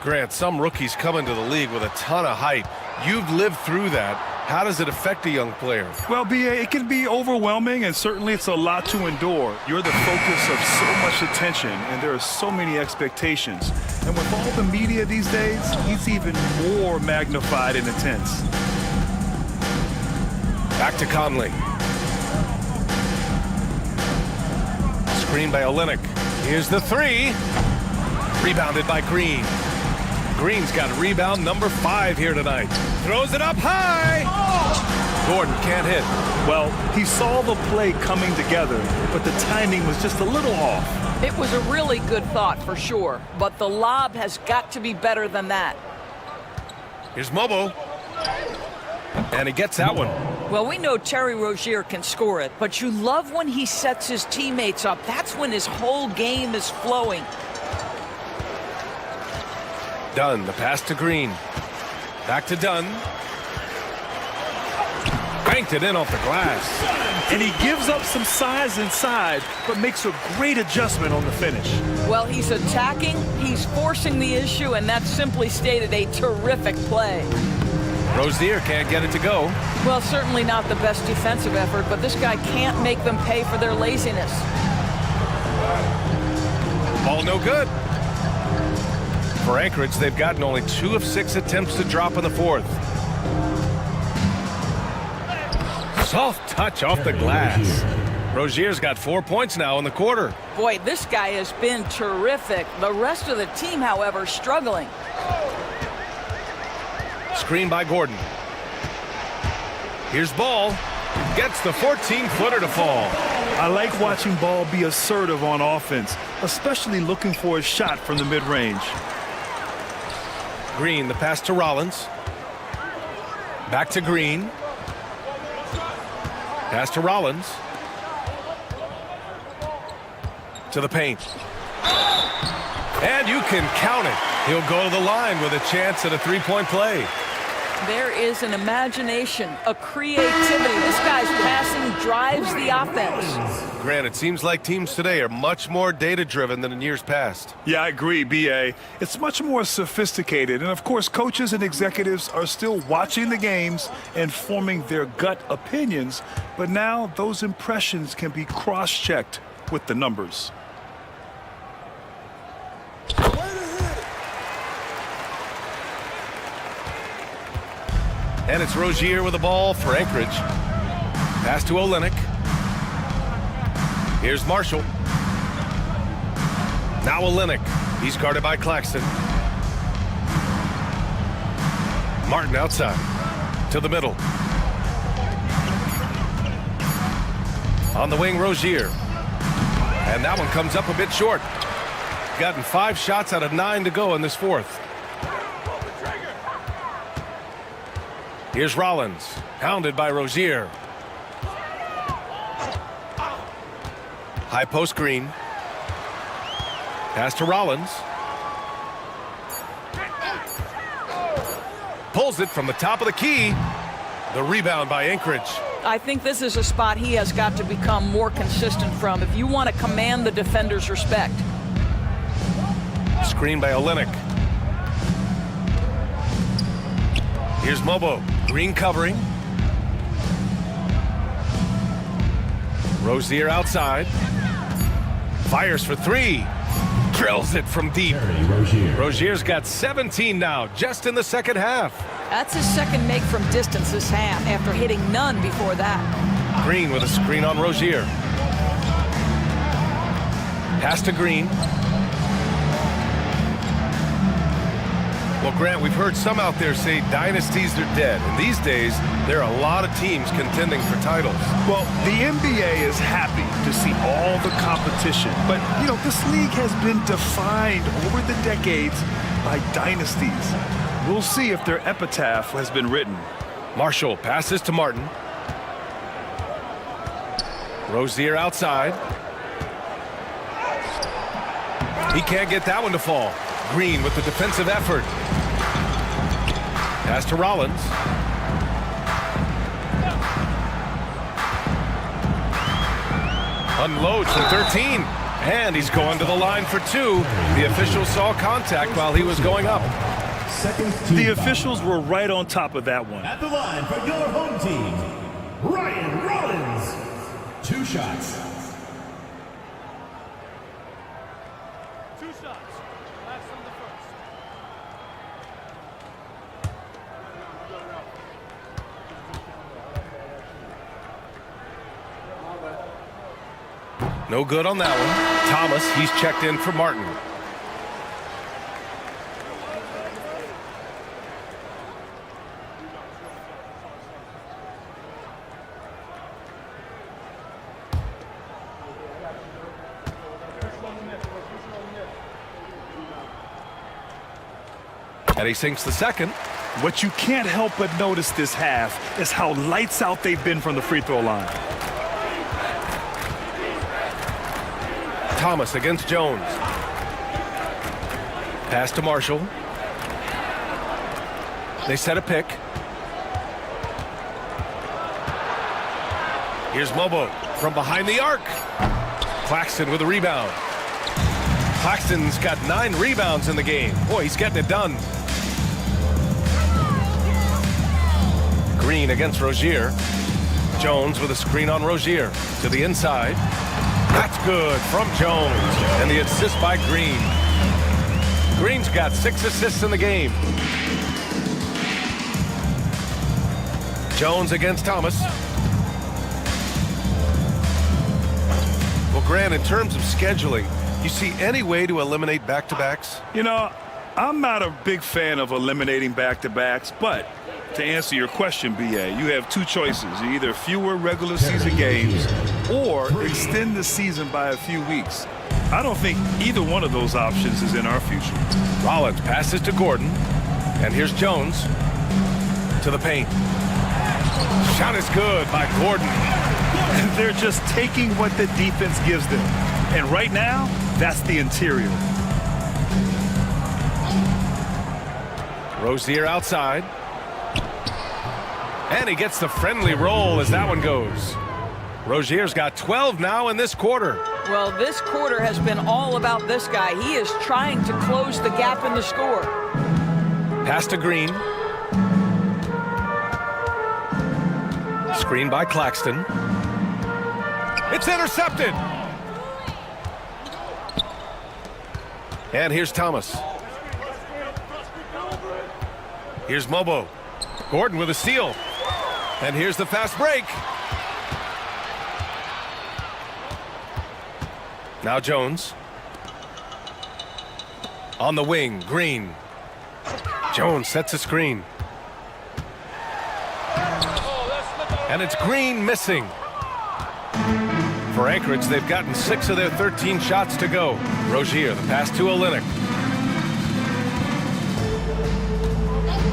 Speaker 1: Grant, some rookies come into the league with a ton of hype. You've lived through that. How does it affect a young player?
Speaker 2: Well, B.A., it can be overwhelming, and certainly it's a lot to endure. You're the focus of so much attention, and there are so many expectations. And with all the media these days, it's even more magnified and intense.
Speaker 1: Back to Conley. Screen by Olynyk. Here's the 3. Rebounded by Green. Green's got rebound number 5 here tonight. Throws it up high. Gordon can't hit.
Speaker 2: Well, he saw the play coming together, but the timing was just a little off.
Speaker 3: It was a really good thought for sure, but the lob has got to be better than that.
Speaker 1: Here's Mobo. And he gets that one.
Speaker 3: Well, we know Terry Rozier can score it, but you love when he sets his teammates up. That's when his whole game is flowing.
Speaker 1: Dunn, the pass to Green. Back to Dunn. Banked it in off the glass.
Speaker 2: And he gives up some size inside, but makes a great adjustment on the finish.
Speaker 3: Well, he's attacking, he's forcing the issue, and that's simply stated a terrific play.
Speaker 1: Rozier can't get it to go.
Speaker 3: Well, certainly not the best defensive effort, but this guy can't make them pay for their laziness.
Speaker 1: Ball no good. For Anchorage, they've gotten only 2 of 6 attempts to drop in the fourth. Soft touch off the glass. Rozier's got 4 points now in the quarter.
Speaker 3: Boy, this guy has been terrific. The rest of the team, however, struggling.
Speaker 1: Screen by Gordon. Here's Ball. Gets the 14-footer to fall.
Speaker 2: I like watching Ball be assertive on offense, especially looking for a shot from the mid-range.
Speaker 1: Green, the pass to Rollins. Back to Green. Pass to Rollins. To the paint. And you can count it. He'll go to the line with a chance at a three-point play.
Speaker 3: There is an imagination, a creativity. This guy's passing drives the offense.
Speaker 1: Grant, it seems like teams today are much more data-driven than in years past.
Speaker 2: Yeah, I agree, B.A. It's much more sophisticated. And, of course, coaches and executives are still watching the games and forming their gut opinions. But now those impressions can be cross-checked with the numbers.
Speaker 1: And it's Rozier with the ball for Anchorage. Pass to Olynyk. Here's Marshall. Now Olynyk. He's guarded by Claxton. Martin outside. To the middle. On the wing, Rozier. And that one comes up a bit short. Gotten 5 shots out of 9 to go in this fourth. Here's Rollins, hounded by Rozier. High post Green. Pass to Rollins. Pulls it from the top of the key. The rebound by Anchorage.
Speaker 3: I think this is a spot he has got to become more consistent from if you want to command the defender's respect.
Speaker 1: Screen by Olynyk. Here's Mobo. Green covering. Rozier outside. Fires for 3. Drills it from deep. Rozier's got 17 now, just in the second half.
Speaker 3: That's his second make from distance this half after hitting none before that.
Speaker 1: Green with a screen on Rozier. Pass to Green. Well, Grant, we've heard some out there say dynasties are dead. And these days, there are a lot of teams contending for titles.
Speaker 2: Well, the NBA is happy to see all the competition. But, you know, this league has been defined over the decades by dynasties. We'll see if their epitaph has been written.
Speaker 1: Marshall passes to Martin. Rozier outside. He can't get that one to fall. Green with the defensive effort. Pass to Rollins. Unloads from 13. And he's going to the line for 2. The official saw contact while he was going up.
Speaker 2: The officials were right on top of that one.
Speaker 4: At the line for your home team, Ryan Rollins. 2 shots.
Speaker 5: 2 shots. Last from the first.
Speaker 1: No good on that one. Thomas, he's checked in for Martin. And he sinks the second.
Speaker 2: What you can't help but notice this half is how lights out they've been from the free throw line.
Speaker 1: Thomas against Jones. Pass to Marshall. They set a pick. Here's Mobo from behind the arc. Claxton with a rebound. Claxton's got 9 rebounds in the game. Boy, he's getting it done. Green against Rozier. Jones with a screen on Rozier. To the inside. That's good from Jones. And the assist by Green. Green's got 6 assists in the game. Jones against Thomas. Well, Grant, in terms of scheduling, you see any way to eliminate back-to-backs?
Speaker 2: You know, I'm not a big fan of eliminating back-to-backs, but to answer your question, B.A., you have 2 choices. Either fewer regular season games or extend the season by a few weeks. I don't think either one of those options is in our future.
Speaker 1: Rollins passes to Gordon. And here's Jones to the paint. Shot is good by Gordon.
Speaker 2: They're just taking what the defense gives them. And right now, that's the interior.
Speaker 1: Rozier outside. And he gets the friendly roll as that one goes. Rozier's got 12 now in this quarter.
Speaker 3: Well, this quarter has been all about this guy. He is trying to close the gap in the score.
Speaker 1: Pass to Green. Screen by Claxton. It's intercepted. And here's Thomas. Here's Mobo. Gordon with a steal. And here's the fast break. Now Jones. On the wing, Green. Jones sets a screen. And it's Green missing. For Anchorage, they've gotten 6 of their 13 shots to go. Rozier, the pass to Olynyk.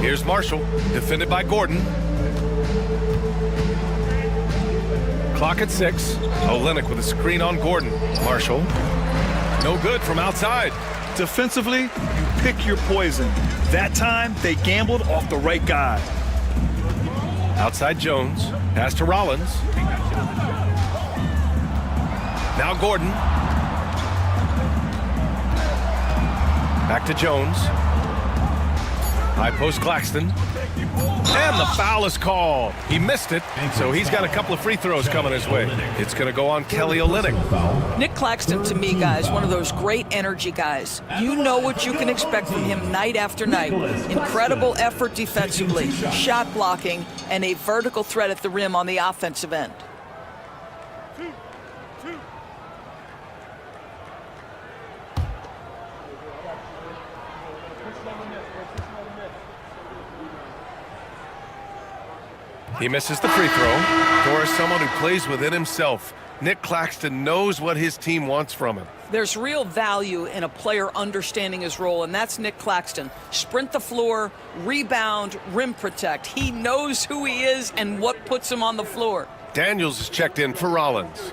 Speaker 1: Here's Marshall, defended by Gordon. Clock at 6. Olynyk with a screen on Gordon. Marshall. No good from outside.
Speaker 2: Defensively, you pick your poison. That time, they gambled off the right guy.
Speaker 1: Outside Jones. Pass to Rollins. Now Gordon. Back to Jones. High post Claxton. And the foul is called. He missed it, so he's got a couple of free throws coming his way. It's going to go on Kelly Olynyk.
Speaker 3: Nick Claxton, to me, guys, one of those great energy guys. You know what you can expect from him night after night. Incredible effort defensively, shot blocking, and a vertical threat at the rim on the offensive end.
Speaker 1: He misses the free throw. For someone who plays within himself, Nick Claxton knows what his team wants from him.
Speaker 3: There's real value in a player understanding his role, and that's Nick Claxton. Sprint the floor, rebound, rim protect. He knows who he is and what puts him on the floor.
Speaker 1: Daniels is checked in for Rollins.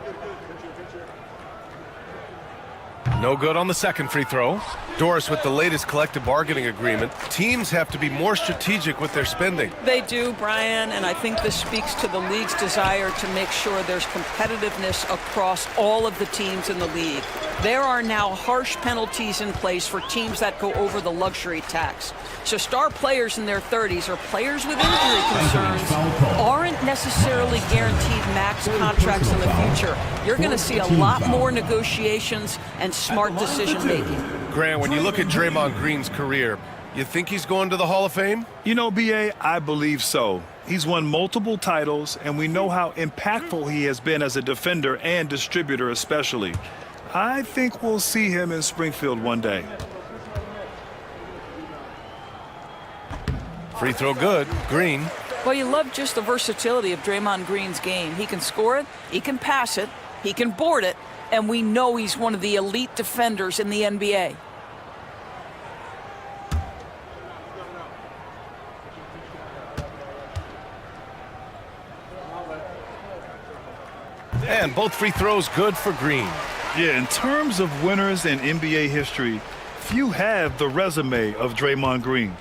Speaker 1: No good on the second free throw. Doris, with the latest collective bargaining agreement, teams have to be more strategic with their spending.
Speaker 3: They do, Brian, and I think this speaks to the league's desire to make sure there's competitiveness across all of the teams in the league. There are now harsh penalties in place for teams that go over the luxury tax. So star players in their 30s or players with injury concerns aren't necessarily guaranteed max contracts in the future. You're going to see a lot more negotiations and smart decision-making.
Speaker 1: Grant, when you look at Draymond Green's career, you think he's going to the Hall of Fame?
Speaker 2: You know, B.A., I believe so. He's won multiple titles, and we know how impactful he has been as a defender and distributor especially. I think we'll see him in Springfield one day.
Speaker 1: Free throw good. Green.
Speaker 3: Well, you love just the versatility of Draymond Green's game. He can score it, he can pass it, he can board it, and we know he's one of the elite defenders in the NBA.
Speaker 1: And both free throws good for Green.
Speaker 2: Yeah, in terms of winners in NBA history, few have the resume of Draymond Green.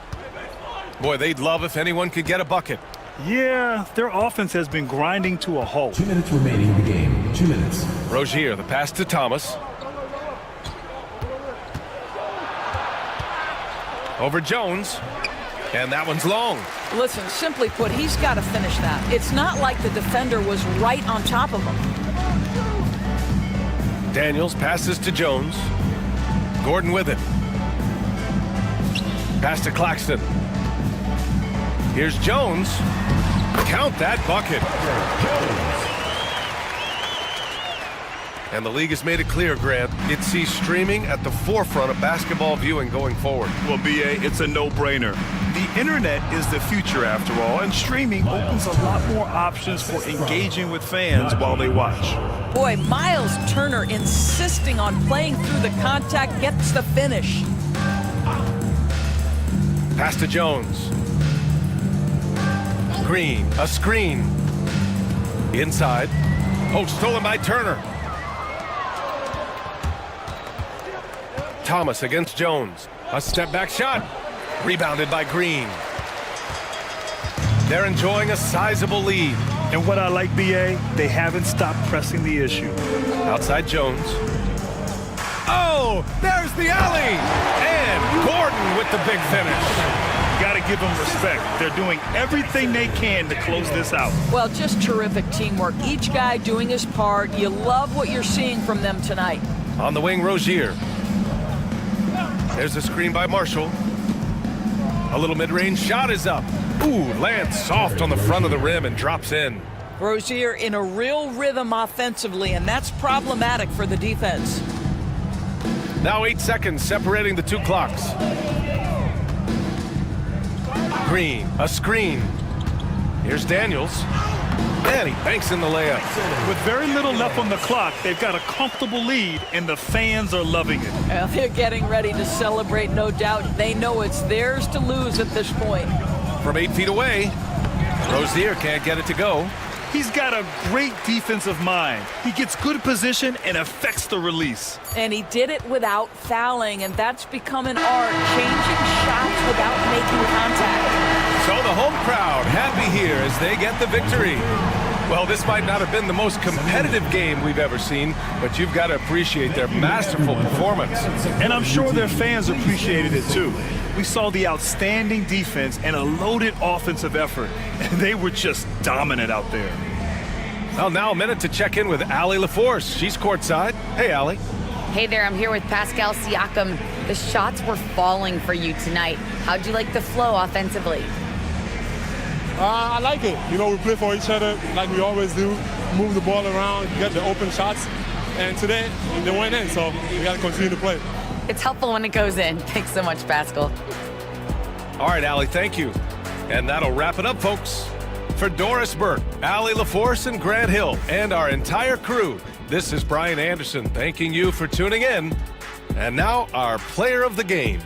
Speaker 1: Boy, they'd love if anyone could get a bucket.
Speaker 2: Yeah, their offense has been grinding to a halt.
Speaker 4: 2 minutes remaining in the game. 2 minutes.
Speaker 1: Rozier, the pass to Thomas. Over Jones. And that one's long.
Speaker 3: Listen, simply put, he's got to finish that. It's not like the defender was right on top of him.
Speaker 1: Daniels passes to Jones. Gordon with it. Pass to Claxton. Here's Jones. Count that bucket. And the league has made it clear, Grant, it sees streaming at the forefront of basketball viewing going forward.
Speaker 2: Well, B.A., it's a no-brainer. The internet is the future, after all, and streaming opens a lot more options for engaging with fans while they watch.
Speaker 3: Boy, Miles Turner insisting on playing through the contact gets the finish.
Speaker 1: Pass to Jones. Green, a screen. Inside. Oh, stolen by Turner. Thomas against Jones. A step-back shot. Rebounded by Green. They're enjoying a sizable lead.
Speaker 2: And what I like, B.A., they haven't stopped pressing the issue.
Speaker 1: Outside Jones. Oh, there's the alley! And Gordon with the big finish.
Speaker 2: Got to give them respect. They're doing everything they can to close this out.
Speaker 3: Well, just terrific teamwork. Each guy doing his part. You love what you're seeing from them tonight.
Speaker 1: On the wing, Rozier. There's a screen by Marshall. A little mid-range shot is up. Ooh, lands soft on the front of the rim and drops in.
Speaker 3: Rozier in a real rhythm offensively, and that's problematic for the defense.
Speaker 1: Now 8 seconds separating the two clocks. Green, a screen. Here's Daniels. And he banks in the layup.
Speaker 2: With very little left on the clock, they've got a comfortable lead, and the fans are loving it.
Speaker 3: Well, they're getting ready to celebrate, no doubt. They know it's theirs to lose at this point.
Speaker 1: From 8 feet away, Rozier can't get it to go.
Speaker 2: He's got a great defensive mind. He gets good position and affects the release.
Speaker 3: And he did it without fouling, and that's become an art, changing shots without making contact.
Speaker 1: So the home crowd happy here as they get the victory. Well, this might not have been the most competitive game we've ever seen, but you've got to appreciate their masterful performance.
Speaker 2: And I'm sure their fans appreciated it too. We saw the outstanding defense and a loaded offensive effort, and they were just dominant out there.
Speaker 1: Well, now a minute to check in with Allie LaForce. She's courtside. Hey, Allie.
Speaker 6: Hey there, I'm here with Pascal Siakam. The shots were falling for you tonight. How'd you like the flow offensively?
Speaker 5: I like it. You know, we play for each other like we always do. Move the ball around, get the open shots. And today, they went in, so we got to continue to play.
Speaker 6: It's helpful when it goes in. Thanks so much, Pascal.
Speaker 1: All right, Allie, thank you. And that'll wrap it up, folks. For Doris Burke, Allie LaForce, and Grant Hill, and our entire crew, this is Brian Anderson thanking you for tuning in. And now, our player of the game.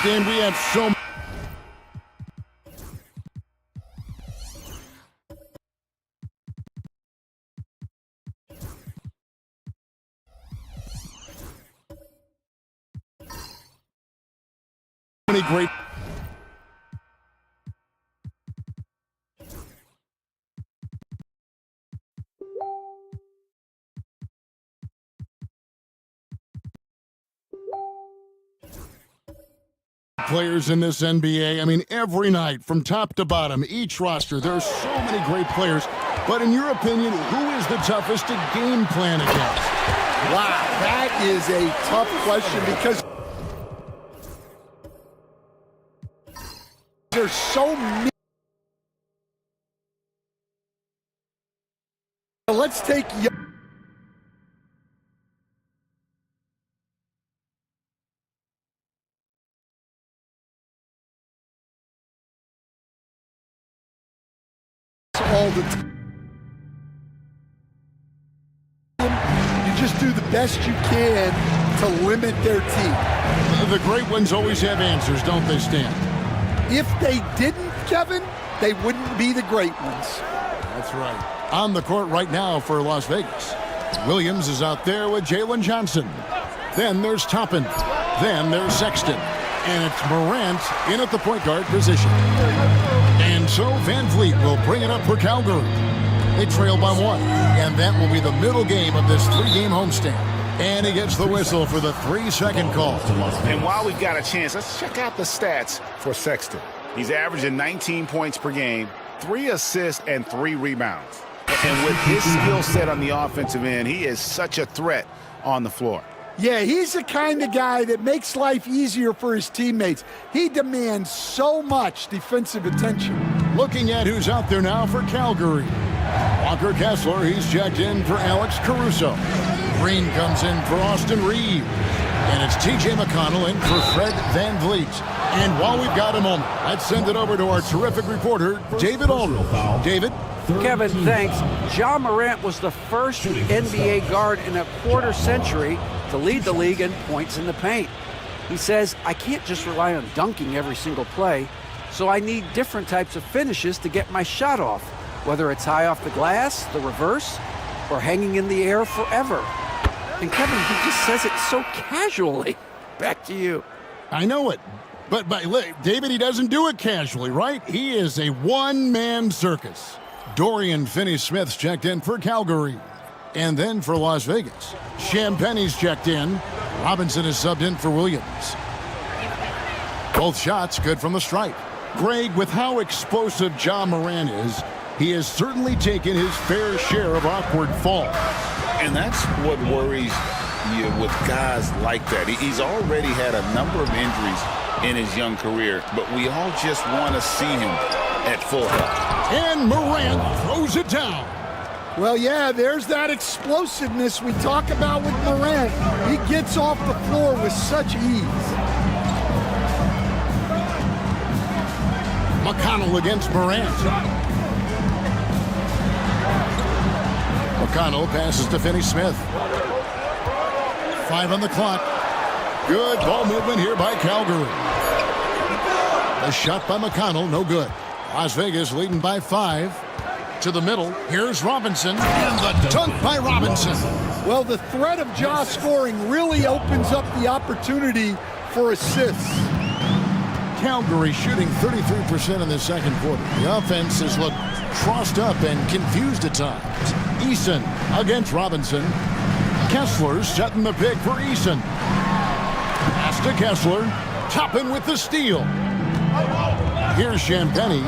Speaker 10: Game we have so many great players in this NBA. I mean, every night from top to bottom, each roster, there are so many great players. But in your opinion, who is the toughest to game plan against?
Speaker 11: Wow, that is a tough question because there's so many. Let's take all the time. You just do the best you can to limit their team.
Speaker 10: The great ones always have answers, don't they, Stan?
Speaker 11: If they didn't, Kevin, they wouldn't be the great ones.
Speaker 10: That's right. On the court right now for Las Vegas, Williams is out there with Jalen Johnson. Then there's Toppin. Then there's Sexton. And it's Morant in at the point guard position. And so Van Vliet will bring it up for Calgary. They trail by 1. And that will be the middle game of this 3-game homestand. And he gets the whistle for the 3-second call.
Speaker 12: And while we've got a chance, let's check out the stats for Sexton. He's averaging 19 points per game, 3 assists, and 3 rebounds. And with his skill set on the offensive end, he is such a threat on the floor.
Speaker 11: Yeah, he's the kind of guy that makes life easier for his teammates. He demands so much defensive attention.
Speaker 10: Looking at who's out there now for Calgary. Walker Kessler, he's checked in for Alex Caruso. Green comes in for Austin Reeves. And it's T.J. McConnell in for Fred Van Vliet. And while we've got a moment, let's send it over to our terrific reporter, David Aldridge. David?
Speaker 13: Kevin, thanks. Ja Morant was the first NBA guard in a quarter century to lead the league in points in the paint. He says, I can't just rely on dunking every single play, so I need different types of finishes to get my shot off, whether it's high off the glass, the reverse, or hanging in the air forever. And Kevin, he just says it so casually. Back to you.
Speaker 10: I know it. But David, he doesn't do it casually, right? He is a one-man circus. Dorian Finney-Smith's checked in for Calgary. And then for Las Vegas, Champagne's checked in. Robinson is subbed in for Williams. Both shots good from the stripe. Greg, with how explosive Ja Morant is, he has certainly taken his fair share of awkward falls.
Speaker 12: And that's what worries you with guys like that. He's already had a number of injuries in his young career, but we all just want to see him at full health.
Speaker 10: And Morant throws it down.
Speaker 11: Well, yeah, there's that explosiveness we talk about with Morant. He gets off the floor with such ease.
Speaker 10: McConnell against Morant. McConnell passes to Finney-Smith. 5 on the clock. Good ball movement here by Calgary. A shot by McConnell, no good. Las Vegas leading by 5. To the middle, here's Robinson, and the dunk by Robinson.
Speaker 11: Well, the threat of Ja scoring really opens up the opportunity for assists.
Speaker 10: Calgary shooting 33% in the second quarter. The offense has looked crossed up and confused at times. Eason against Robinson. Kessler setting the pick for Eason. Pass to Kessler. Toppin with the steal. Here's Champagnie.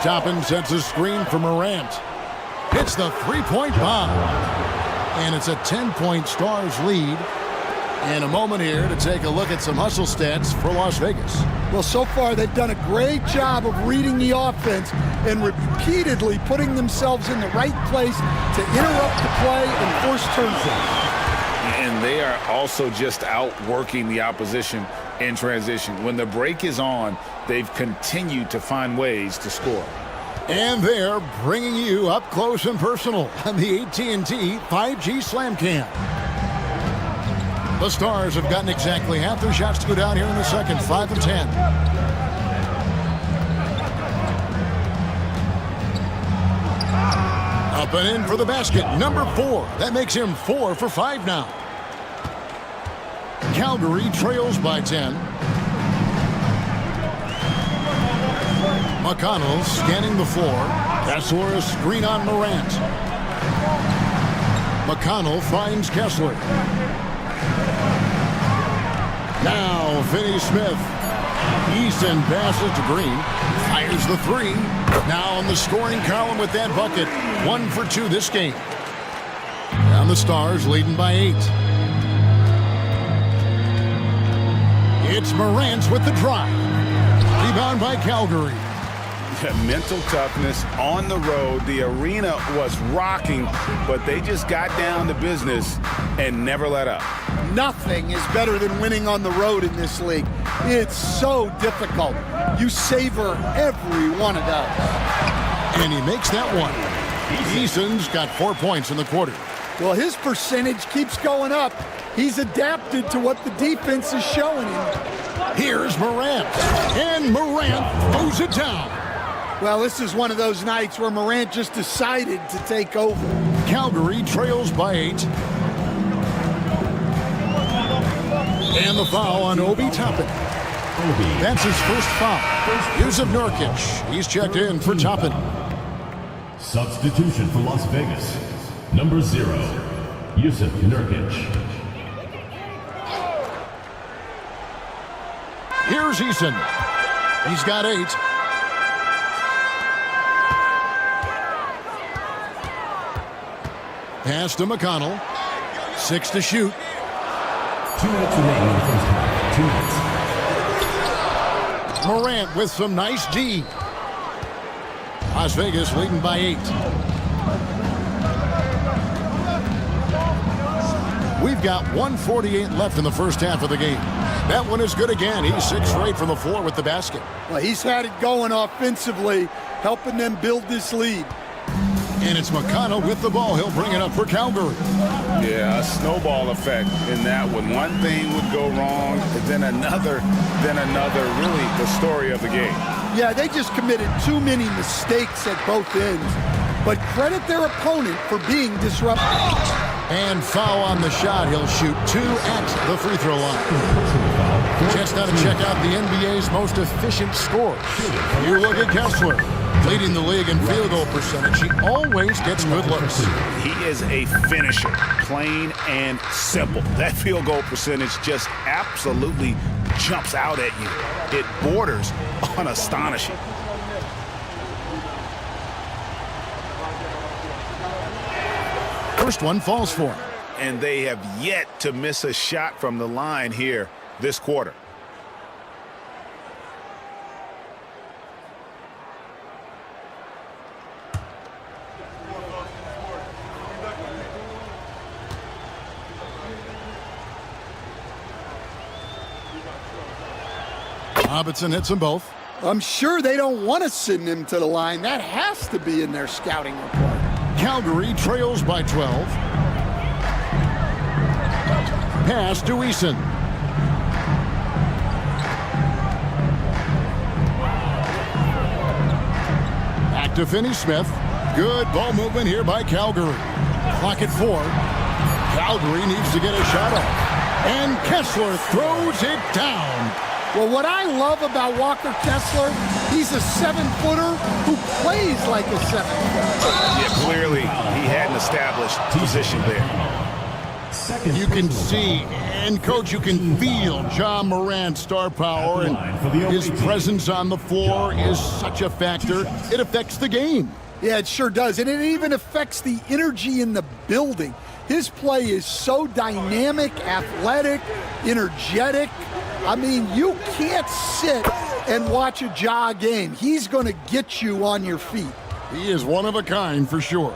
Speaker 10: Toppin sets a screen for Morant. Hits the three-point bomb. And it's a 10-point Stars lead. And a moment here to take a look at some hustle stats for Las Vegas.
Speaker 11: Well, so far they've done a great job of reading the offense and repeatedly putting themselves in the right place to interrupt the play and force turnovers.
Speaker 12: And they are also just outworking the opposition in transition. When the break is on, they've continued to find ways to score.
Speaker 10: And they're bringing you up close and personal on the AT&T 5G Slam Cam. The Stars have gotten exactly half their shots to go down here in the second, 5 of 10. Up and in for the basket, number 4. That makes him 4 for 5 now. Calgary trails by 10. McConnell scanning the floor. Kessler a screen on Morant. McConnell finds Kessler. Now Finney-Smith. Eason passes to Green. Fires the 3. Now on the scoring column with that bucket. 1 for 2 this game. And the Stars leading by 8. It's Morant with the drive. Rebound by Calgary.
Speaker 12: Mental toughness on the road. The arena was rocking, but they just got down to business and never let up.
Speaker 11: Nothing is better than winning on the road in this league. It's so difficult. You savor every one of those.
Speaker 10: And he makes that one. Eason's got 4 points in the quarter.
Speaker 11: Well, his percentage keeps going up. He's adapted to what the defense is showing him.
Speaker 10: Here's Morant. And Morant throws it down.
Speaker 11: Well, this is one of those nights where Morant just decided to take over.
Speaker 10: Calgary trails by 8. And the foul on Obi Toppin. That's his first foul. Yusuf Nurkic. He's checked in for Toppin.
Speaker 4: Substitution for Las Vegas. Number 0, Yusuf Nurkic.
Speaker 10: Here's Eason. He's got 8. Pass to McConnell. 6 to shoot.
Speaker 4: 2 minutes remaining in the first half. 2 minutes.
Speaker 10: Morant with some nice D. Las Vegas leading by 8. We've got 1:48 left in the first half of the game. That one is good again. He's 6 for 8 from the floor with the basket.
Speaker 11: Well, he's had it going offensively, helping them build this lead.
Speaker 10: And it's McConnell with the ball. He'll bring it up for Calgary.
Speaker 12: Yeah, a snowball effect in that one. One thing would go wrong, then another, really the story of the game.
Speaker 11: Yeah, they just committed too many mistakes at both ends. But credit their opponent for being disruptive.
Speaker 10: And foul on the shot. He'll shoot 2 at the free throw line. Just got to check out the NBA's most efficient scores. You look at Kessler, leading the league in field goal percentage. He always gets good looks.
Speaker 12: He is a finisher, plain and simple. That field goal percentage just absolutely jumps out at you. It borders on astonishing.
Speaker 10: First one falls for him.
Speaker 12: And they have yet to miss a shot from the line here this quarter.
Speaker 10: Robertson hits them both.
Speaker 11: I'm sure they don't want to send him to the line. That has to be in their scouting report.
Speaker 10: Calgary trails by 12. Pass to Eason. Back to Finney-Smith. Good ball movement here by Calgary. Clock at 4. Calgary needs to get a shot off. And Kessler throws it down.
Speaker 11: Well, what I love about Walker Kessler, he's a 7-footer who plays like a 7-footer.
Speaker 12: Yeah, clearly he had an established position there.
Speaker 10: You can see, and Coach, you can feel Ja Morant's star power, and his presence on the floor is such a factor. It affects the game.
Speaker 11: Yeah, it sure does, and it even affects the energy in the building. His play is so dynamic, athletic, energetic. I mean, you can't sit and watch a Ja game. He's going to get you on your feet.
Speaker 10: He is one of a kind for sure.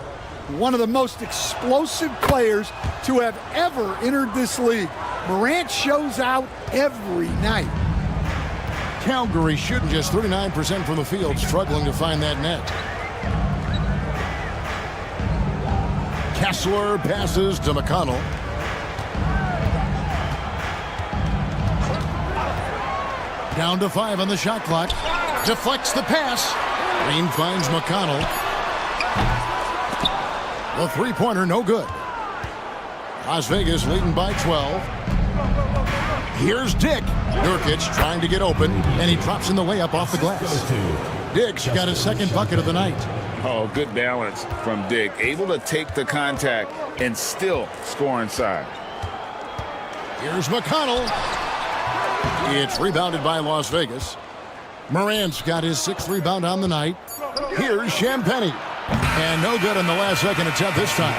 Speaker 11: One of the most explosive players to have ever entered this league. Morant shows out every night.
Speaker 10: Calgary shooting just 39% from the field, struggling to find that net. Kessler passes to McConnell. Down to 5 on the shot clock. Deflects the pass. Green finds McConnell. The three-pointer, no good. Las Vegas leading by 12. Here's Dick. Nurkic trying to get open, and he drops in the layup off the glass. Dick's got his second bucket of the night.
Speaker 12: Oh, good balance from Dick. Able to take the contact and still score inside.
Speaker 10: Here's McConnell. It's rebounded by Las Vegas. Morant's got his 6th rebound on the night. Here's Champagnie. And no good in the last second attempt this time.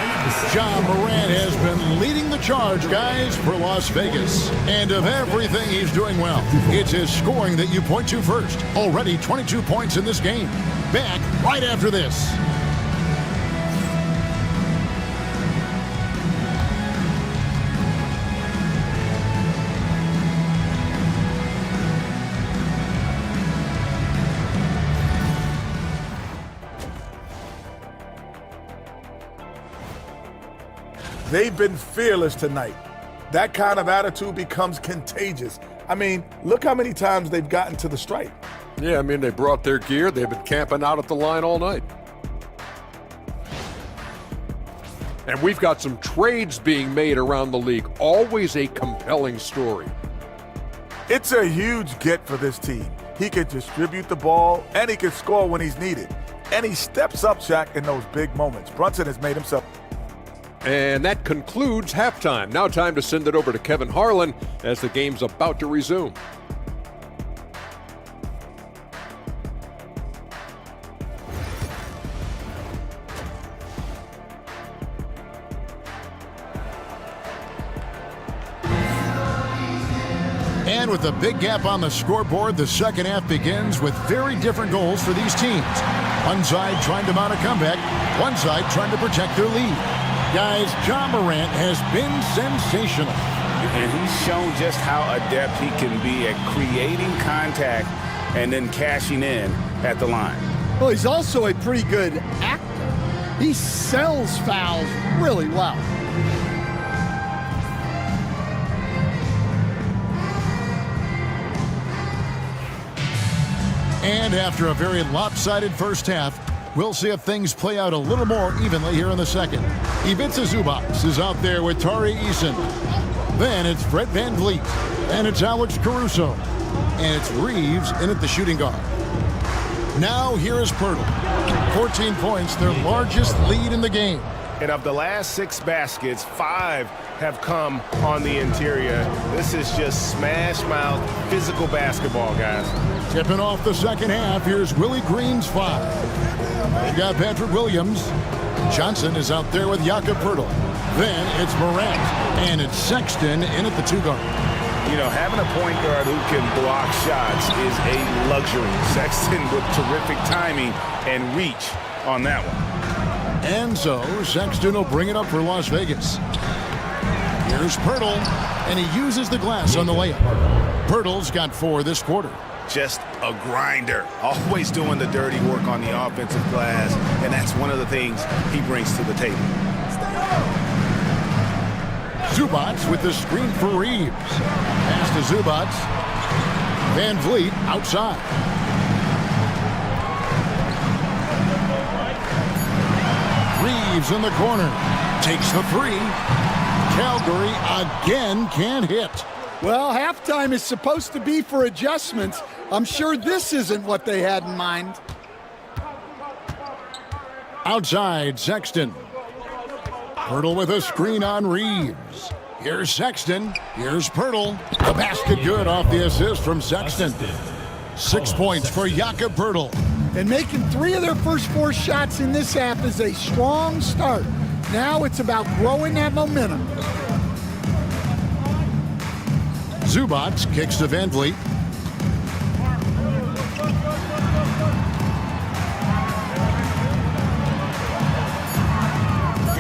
Speaker 10: Ja Morant has been leading the charge, guys, for Las Vegas. And of everything he's doing well, it's his scoring that you point to first. Already 22 points in this game. Back right after this.
Speaker 7: They've been fearless tonight. That kind of attitude becomes contagious. I mean, look how many times they've gotten to the stripe.
Speaker 9: Yeah, I mean, they brought their gear. They've been camping out at the line all night. And we've got some trades being made around the league. Always a compelling story.
Speaker 7: It's a huge get for this team. He can distribute the ball, and he can score when he's needed. And he steps up, Shaq, in those big moments. Brunson has made himself.
Speaker 9: And that concludes halftime. Now time to send it over to Kevin Harlan as the game's about to resume.
Speaker 10: And with a big gap on the scoreboard, the second half begins with very different goals for these teams. One side trying to mount a comeback, one side trying to protect their lead. Guys, Ja Morant has been sensational.
Speaker 12: And he's shown just how adept he can be at creating contact and then cashing in at the line.
Speaker 11: Well, he's also a pretty good actor. He sells fouls really well.
Speaker 10: And after a very lopsided first half, we'll see if things play out a little more evenly here in the second. Ivica Zubac is out there with Tari Eason. Then it's Fred VanVleet. And it's Alex Caruso. And it's Reeves in at the shooting guard. Now here is Pirtle. 14 points, their largest lead in the game.
Speaker 12: And of the last 6 baskets, 5 have come on the interior. This is just smash-mouth, physical basketball, guys.
Speaker 10: Tipping off the second half, here's Willie Green's 5. They've got Patrick Williams. Johnson is out there with Jakob Pirtle. Then it's Morant, and it's Sexton in at the 2 guard.
Speaker 12: You know, having a point guard who can block shots is a luxury. Sexton with terrific timing and reach on that one.
Speaker 10: And so Sexton will bring it up for Las Vegas. Here's Pirtle, and he uses the glass on the layup. Pirtle's got 4 this quarter.
Speaker 12: Just a grinder, always doing the dirty work on the offensive glass, and that's one of the things he brings to the table.
Speaker 10: Zubac with the screen for Reeves. Pass to Zubac. VanVleet outside. Reeves in the corner. Takes the 3. Calgary again can't hit.
Speaker 11: Well, halftime is supposed to be for adjustments. I'm sure this isn't what they had in mind.
Speaker 10: Outside, Sexton. Pirtle with a screen on Reeves. Here's Sexton. Here's Pirtle. The basket good off the assist from Sexton. 6 points for Jakob Pirtle.
Speaker 11: And making 3 of their first 4 shots in this half is a strong start. Now it's about growing that momentum.
Speaker 10: Zubac kicks to VanVleet.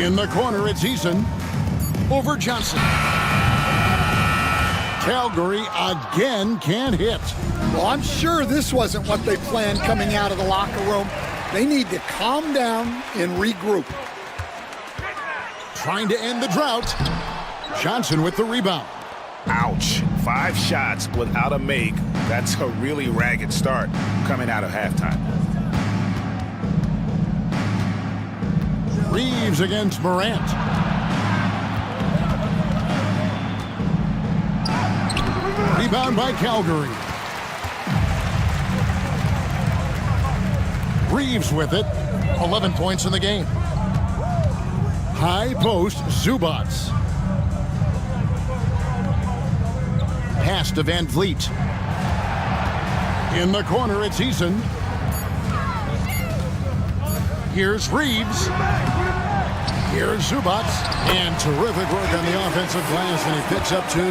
Speaker 10: In the corner, it's Eason. Over Johnson. Calgary again can't hit.
Speaker 11: Well, I'm sure this wasn't what they planned coming out of the locker room. They need to calm down and regroup.
Speaker 10: Trying to end the drought. Johnson with the rebound.
Speaker 12: Ouch. 5 shots without a make. That's a really ragged start coming out of halftime.
Speaker 10: Reeves against Morant. Rebound by Calgary. Reeves with it. 11 points in the game. High post, Zubac. Pass to VanVleet. In the corner, it's Eason. Here's Reeves. Here's Zubac. And terrific work on the offensive glass, and he picks up 2.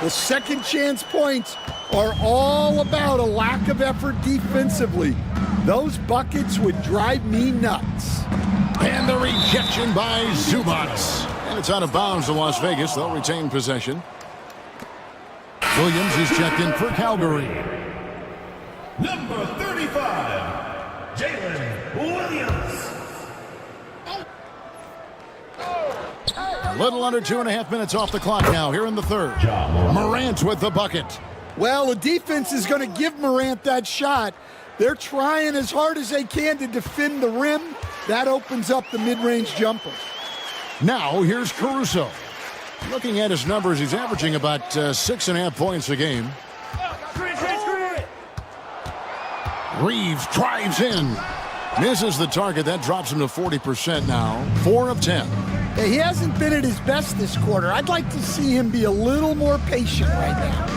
Speaker 11: The second chance points are all about a lack of effort defensively. Those buckets would drive me nuts.
Speaker 10: And the rejection by Zubac. And it's out of bounds to Las Vegas. They'll retain possession. Williams is checked in for Calgary.
Speaker 4: Number 35, Jalen Williams.
Speaker 10: A little under 2.5 minutes off the clock now here in the third. Morant with the bucket.
Speaker 11: Well, the defense is going to give Morant that shot. They're trying as hard as they can to defend the rim. That opens up the mid-range jumper.
Speaker 10: Now here's Caruso. Looking at his numbers, he's averaging about 6.5 points a game. Reeves drives in. Misses the target. That drops him to 40% now. 4 of 10.
Speaker 11: Yeah, he hasn't been at his best this quarter. I'd like to see him be a little more patient right now.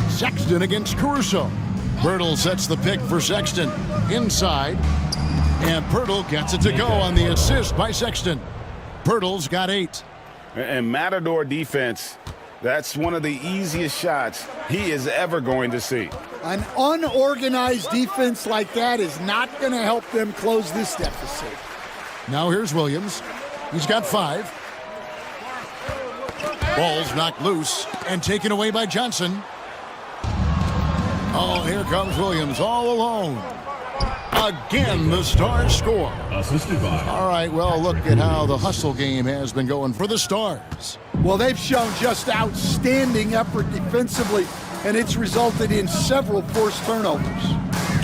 Speaker 10: Sexton against Caruso. Pirtle sets the pick for Sexton. Inside. And Pirtle gets it to go on the assist by Sexton. Pirtle's got 8.
Speaker 12: And Matador defense, that's one of the easiest shots he is ever going to see.
Speaker 11: An unorganized defense like that is not going to help them close this deficit.
Speaker 10: Now here's Williams. He's got 5. Ball's knocked loose and taken away by Johnson. Oh, here comes Williams all alone. Again, the Stars score. All right, well, look at how the hustle game has been going for the Stars.
Speaker 11: Well, they've shown just outstanding effort defensively, and it's resulted in several forced turnovers.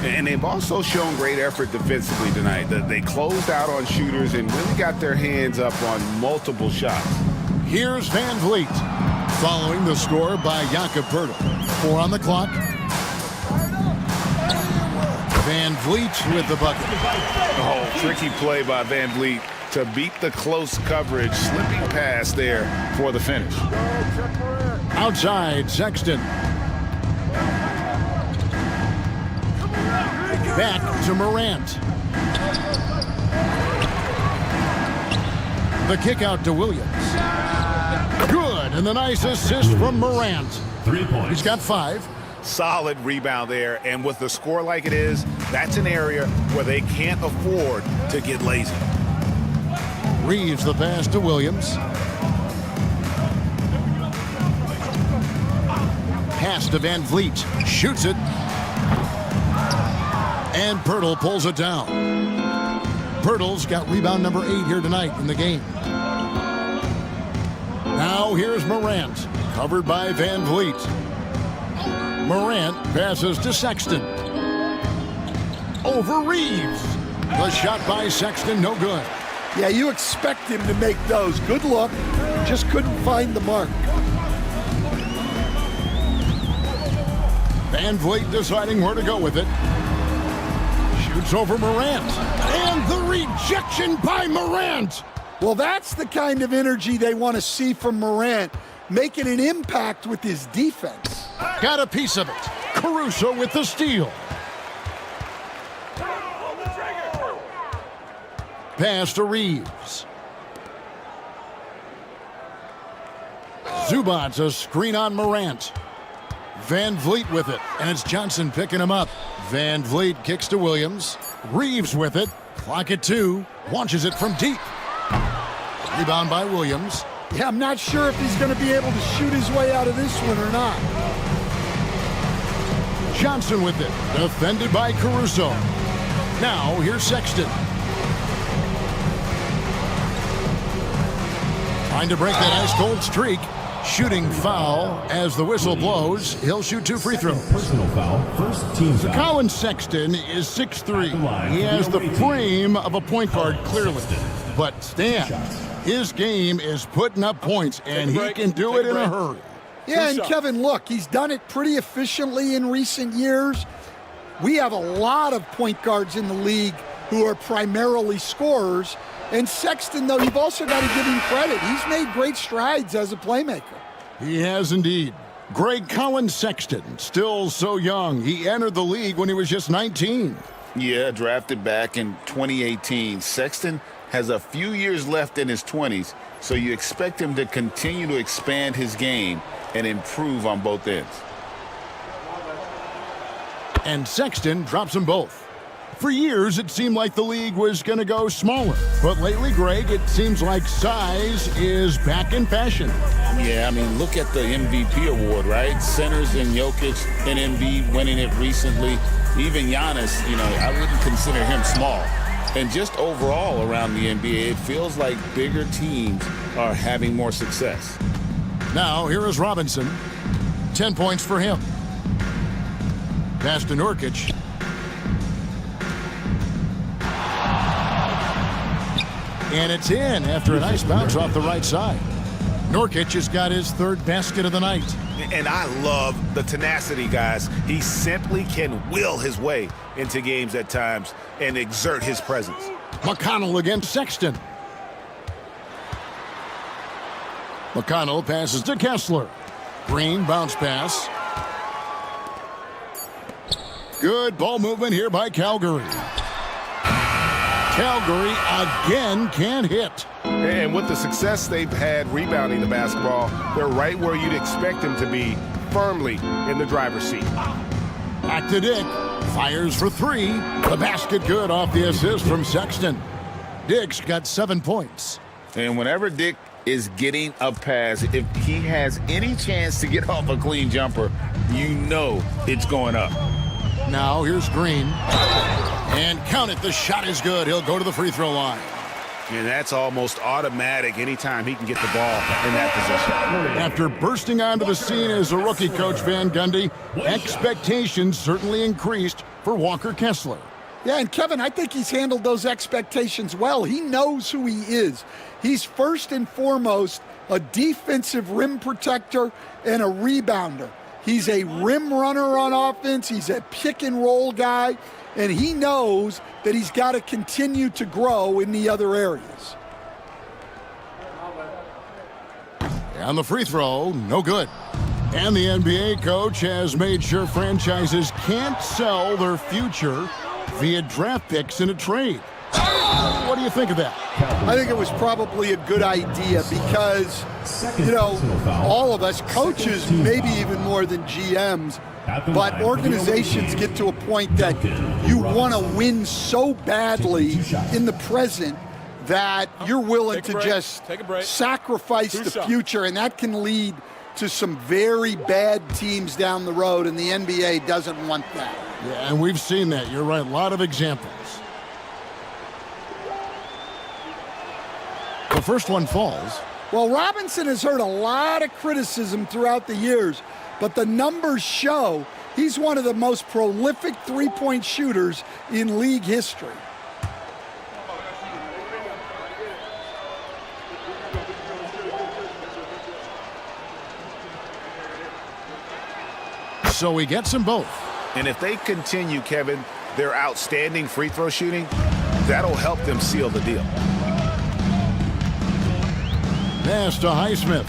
Speaker 12: And they've also shown great effort defensively tonight. They closed out on shooters and really got their hands up on multiple shots.
Speaker 10: Here's Van Vliet, following the score by Jakob Pirtle. 4 on the clock. Van Vliet with the bucket.
Speaker 12: Oh, tricky play by Van Vliet to beat the close coverage. Slipping pass there for the finish.
Speaker 10: Outside, Sexton. Back to Morant. The kick out to Williams. Good, and the nice assist from Morant.
Speaker 4: 3 points.
Speaker 10: He's got 5.
Speaker 12: Solid rebound there, and with the score like it is, that's an area where they can't afford to get lazy.
Speaker 10: Reeves the pass to Williams. Pass to Van Vliet. Shoots it. And Pirtle pulls it down. Pirtle's got rebound number 8 here tonight in the game. Now here's Morant, covered by Van Vliet. Morant passes to Sexton. Over Reeves. The shot by Sexton, no good.
Speaker 11: Yeah, you expect him to make those. Good look. Just couldn't find the mark.
Speaker 10: Van Vliet deciding where to go with it. Shoots over Morant. And the rejection by Morant.
Speaker 11: Well, that's the kind of energy they want to see from Morant, making an impact with his defense.
Speaker 10: Got a piece of it. Caruso with the steal. Pass to Reeves. Zubac's a screen on Morant. Van Vliet with it, and it's Johnson picking him up. Van Vliet kicks to Williams. Reeves with it. Clock at 2. Launches it from deep. Rebound by Williams.
Speaker 11: Yeah, I'm not sure if he's going to be able to shoot his way out of this one or not.
Speaker 10: Johnson with it. Defended by Caruso. Now, here's Sexton. Trying to break that ice-cold streak. Shooting foul as the whistle blows. He'll shoot 2 free throws.
Speaker 4: Personal foul. First team foul.
Speaker 10: Colin Sexton is 6'3". He has the frame of a point guard, clearly. But Stan, his game is putting up points, and he can do it in a hurry.
Speaker 11: Yeah, and Kevin, look, he's done it pretty efficiently in recent years. We have a lot of point guards in the league who are primarily scorers. And Sexton, though, you've also got to give him credit. He's made great strides as a playmaker.
Speaker 10: He has indeed. Greg Colin Sexton, still so young. He entered the league when he was just 19.
Speaker 12: Yeah, drafted back in 2018. Sexton has a few years left in his 20s, so you expect him to continue to expand his game and improve on both ends.
Speaker 10: And Sexton drops them both. For years, it seemed like the league was going to go smaller. But lately, Greg, it seems like size is back in fashion.
Speaker 12: Yeah, I mean, look at the MVP award, right? Centers and Jokic and Embiid winning it recently. Even Giannis, I wouldn't consider him small. And just overall around the NBA, it feels like bigger teams are having more success.
Speaker 10: Now, here is Robinson. 10 points for him. Pass to Nurkic. And it's in after a nice bounce off the right side. Nurkic has got his third basket of the night.
Speaker 12: And I love the tenacity, guys. He simply can will his way into games at times and exert his presence.
Speaker 10: McConnell against Sexton. McConnell passes to Kessler. Green bounce pass. Good ball movement here by Calgary. Calgary again can't hit.
Speaker 12: And with the success they've had rebounding the basketball, they're right where you'd expect them to be, firmly in the driver's seat.
Speaker 10: Back to Dick. Fires for three. The basket good off the assist from Sexton. Dick's got 7 points.
Speaker 12: And whenever Dick is getting a pass, if he has any chance to get off a clean jumper, you know it's going up.
Speaker 10: Now here's Green. And count it, the shot is good. He'll go to the free throw line.
Speaker 12: And that's almost automatic anytime he can get the ball in that position.
Speaker 10: After bursting onto the scene as a rookie, Coach Van Gundy, expectations certainly increased for Walker Kessler.
Speaker 11: Yeah, and Kevin, I think he's handled those expectations well. He knows who he is. He's first and foremost a defensive rim protector and a rebounder. He's a rim runner on offense. He's a pick and roll guy. And he knows that he's got to continue to grow in the other areas.
Speaker 10: On the free throw, no good. And the NBA coach has made sure franchises can't sell their future via draft picks in a trade. What do you think of that?
Speaker 11: I think it was probably a good idea because, you know, all of us, coaches, maybe even more than GMs, but organizations get to a point that you want to win so badly in the present that you're willing to just sacrifice the future, and that can lead to some very bad teams down the road, and the NBA doesn't want that.
Speaker 10: Yeah, and we've seen that. You're right. A lot of examples. The first one falls.
Speaker 11: Well, Robinson has heard a lot of criticism throughout the years, but the numbers show he's one of the most prolific three-point shooters in league history.
Speaker 10: So he gets them both.
Speaker 12: And if they continue, Kevin, their outstanding free throw shooting, that'll help them seal the deal.
Speaker 10: Pass to Highsmith.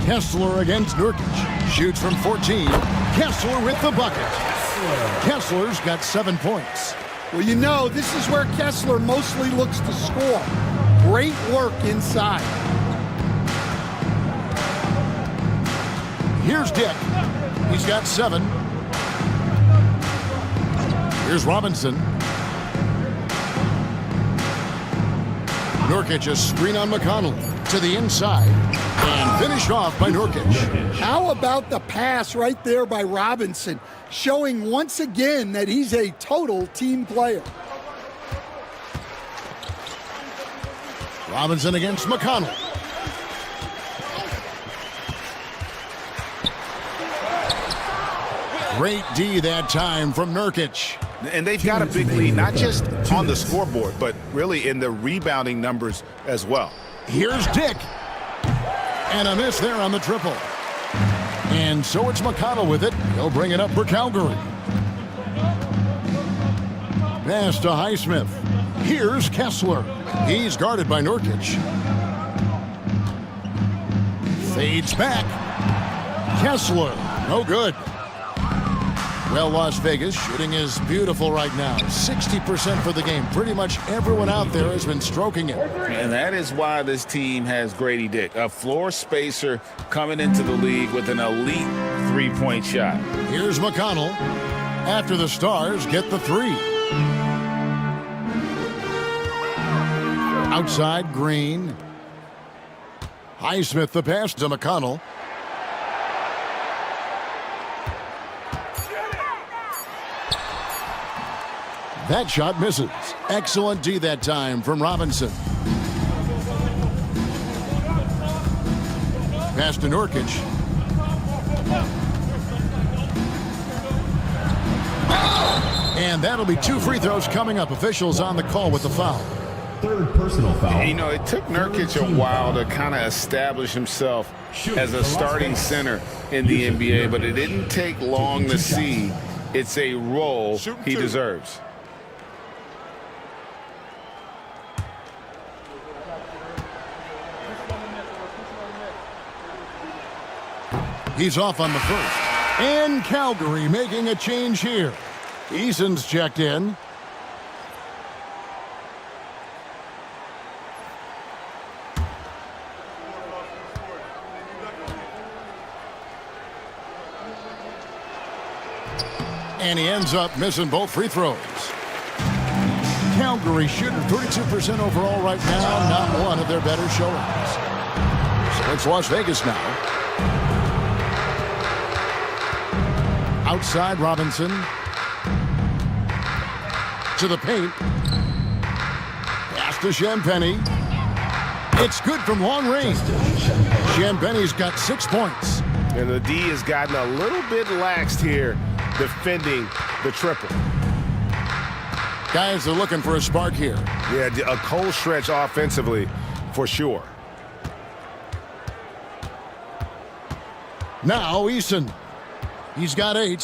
Speaker 10: Kessler against Nurkic. Shoots from 14. Kessler with the bucket. Kessler's got 7 points.
Speaker 11: Well, you know, this is where Kessler mostly looks to score. Great work inside.
Speaker 10: Here's Dick. He's got 7. Here's Robinson. Nurkic a screen on McConnell to the inside and finished off by Nurkic.
Speaker 11: How about the pass right there by Robinson, showing once again that he's a total team player.
Speaker 10: Robinson against McConnell. Great D that time from Nurkic.
Speaker 12: And they've got a big lead, not just on the scoreboard, but really in the rebounding numbers as well.
Speaker 10: Here's Dick. And a miss there on the triple. And so it's McConnell with it. He'll bring it up for Calgary. Pass to Highsmith. Here's Kessler. He's guarded by Nurkic. Fades back. Kessler, no good. Well, Las Vegas shooting is beautiful right now. 60% for the game. Pretty much everyone out there has been stroking it.
Speaker 12: And that is why this team has Grady Dick, a floor spacer coming into the league with an elite three-point shot.
Speaker 10: Here's McConnell. After the Stars get the 3. Outside, Green. Highsmith the pass to McConnell. That shot misses. Excellent D that time from Robinson. Pass to Nurkic. And that'll be 2 free throws coming up. Officials on the call with the foul.
Speaker 4: third personal foul.
Speaker 12: You know, it took Nurkic a while to kind of establish himself as a starting center in the NBA, but it didn't take long to see it's a role he deserves.
Speaker 10: He's off on the first. And Calgary making a change here. Eason's checked in. And he ends up missing both free throws. Calgary shooting 32% overall right now. Not one of their better showings. So it's Las Vegas now. Outside Robinson. To the paint. Pass to Champagny. It's good from long range. Champagny's got 6 points.
Speaker 12: And the D has gotten a little bit laxed here defending the triple.
Speaker 10: Guys are looking for a spark here.
Speaker 12: Yeah, a cold stretch offensively for sure.
Speaker 10: Now Eason. He's got 8.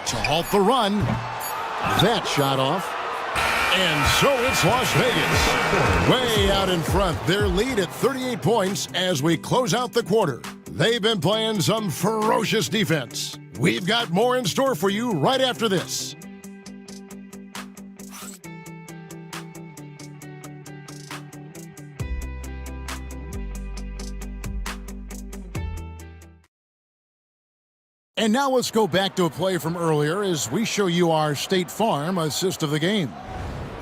Speaker 10: To halt the run. That shot off. And so it's Las Vegas. Way out in front. Their lead at 38 points as we close out the quarter. They've been playing some ferocious defense. We've got more in store for you right after this. And now let's go back to a play from earlier as we show you our State Farm assist of the game.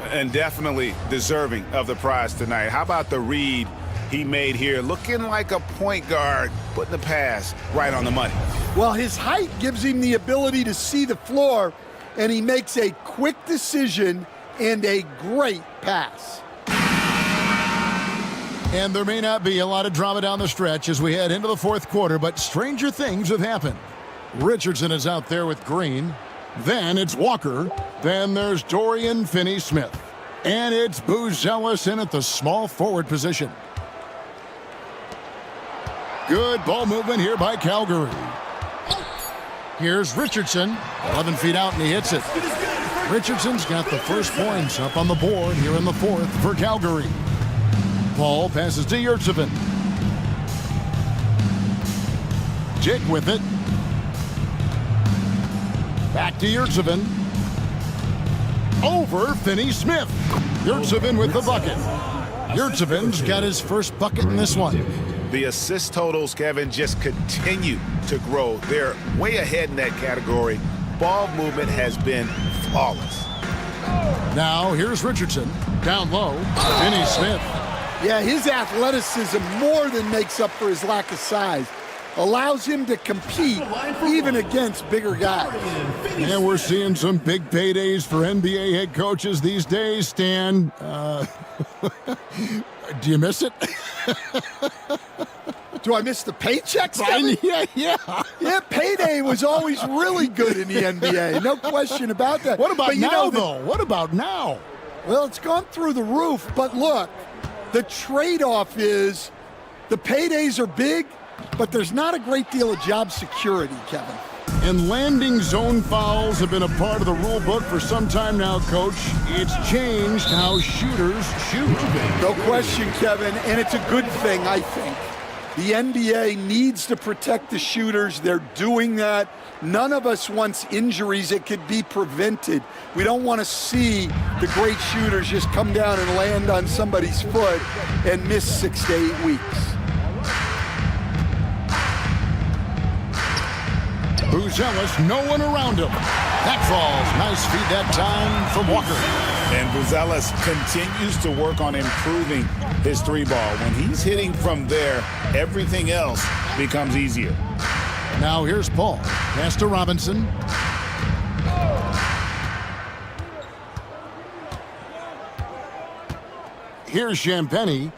Speaker 12: And definitely deserving of the prize tonight. How about the read he made here? Looking like a point guard, putting the pass right on the money.
Speaker 11: Well, his height gives him the ability to see the floor, and he makes a quick decision and a great pass.
Speaker 10: And there may not be a lot of drama down the stretch as we head into the fourth quarter, but stranger things have happened. Richardson is out there with Green. Then it's Walker. Then there's Dorian Finney-Smith. And it's Buzelis in at the small forward position. Good ball movement here by Calgary. Here's Richardson. 11 feet out and he hits it. Richardson's got the first points up on the board here in the fourth for Calgary. Ball passes to Yurtsevin. Jake with it. Back to Yurtsevin. Over Finney-Smith. Yurtsevin with the bucket. Yurtsevin's got his first bucket in this one.
Speaker 12: The assist totals, Kevin, just continue to grow. They're way ahead in that category. Ball movement has been flawless.
Speaker 10: Now here's Richardson. Down low. Finney-Smith.
Speaker 11: Yeah, his athleticism more than makes up for his lack of size. Allows him to compete even against bigger guys.
Speaker 10: And we're seeing some big paydays for NBA head coaches these days, Stan. Do you miss it?
Speaker 11: Do I miss the paychecks?
Speaker 10: Yeah.
Speaker 11: Payday was always really good in the NBA. No question about that.
Speaker 10: What about now, though? What about now?
Speaker 11: Well, it's gone through the roof. But look, the trade-off is the paydays are big, but there's not a great deal of job security, Kevin.
Speaker 10: And landing zone fouls have been a part of the rule book for some time now, Coach. It's changed how shooters shoot.
Speaker 11: No question, Kevin, and it's a good thing, I think. The NBA needs to protect the shooters. They're doing that. None of us wants injuries that could be prevented. We don't want to see the great shooters just come down and land on somebody's foot and miss 6 to 8 weeks.
Speaker 10: Buzelis, no one around him. That falls. Nice feed that time from Walker.
Speaker 12: And Buzelis continues to work on improving his three ball. When he's hitting from there, everything else becomes easier.
Speaker 10: Now here's Paul. Pass to Robinson. Here's Champagny.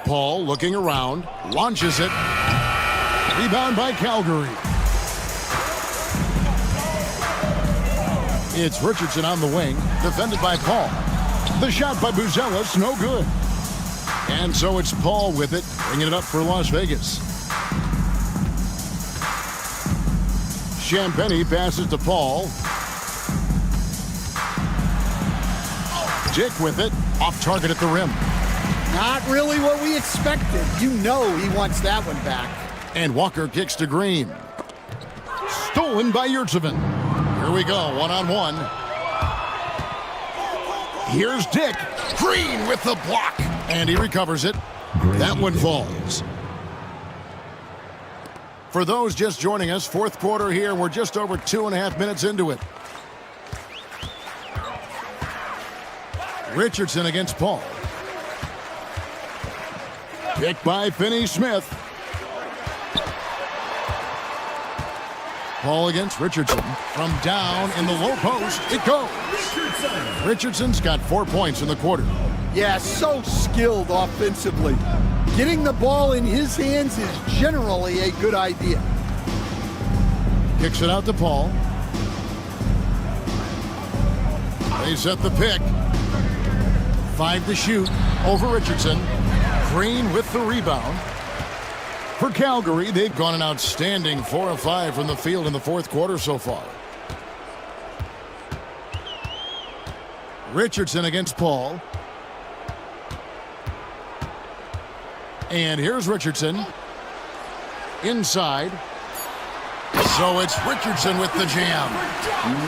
Speaker 10: Paul looking around, launches it. Rebound by Calgary. It's Richardson on the wing, defended by Paul. The shot by Buzelis, no good. And so it's Paul with it, bringing it up for Las Vegas. Champagny passes to Paul. Dick with it, off target at the rim.
Speaker 11: Not really what we expected. You know he wants that one back.
Speaker 10: And Walker kicks to Green. Stolen by Yurtseven. Here we go, one-on-one. Here's Dick. Green with the block. And he recovers it. That one falls. For those just joining us, fourth quarter here. We're just over 2.5 minutes into it. Richardson against Paul. Picked by Finney-Smith. Paul against Richardson. From down in the low post, it goes. Richardson's got 4 points in the quarter.
Speaker 11: Yeah, so skilled offensively. Getting the ball in his hands is generally a good idea.
Speaker 10: Kicks it out to Paul. They set the pick. 5 to shoot over Richardson. Green with the rebound. For Calgary, they've gone an outstanding 4 of 5 from the field in the fourth quarter so far. Richardson against Paul. And here's Richardson. Inside. So it's Richardson with the jam.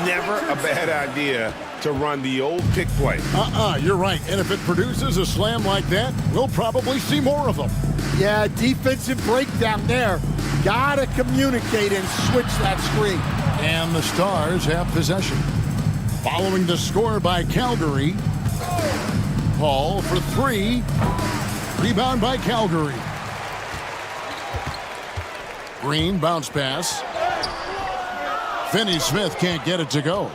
Speaker 12: Never a bad idea to run the old pick play.
Speaker 10: You're right. And if it produces a slam like that, we'll probably see more of them.
Speaker 11: Yeah, defensive breakdown there. Gotta communicate and switch that screen.
Speaker 10: And the Stars have possession. Following the score by Calgary. Paul for 3. Rebound by Calgary. Green bounce pass. Finney-Smith can't get it to go.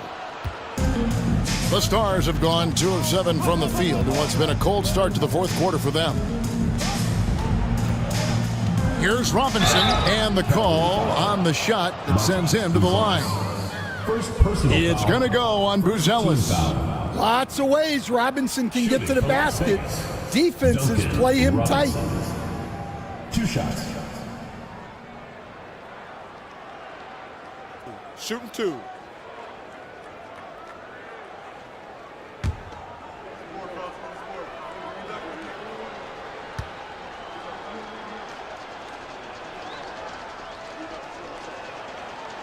Speaker 10: The Stars have gone 2 of 7 from the field in what's been a cold start to the fourth quarter for them. Here's Robinson and the call on the shot that sends him to the line. It's going to go on Buzelis.
Speaker 11: Lots of ways Robinson can get to the basket. Defenses play him tight.
Speaker 4: 2 shots.
Speaker 5: Shooting 2.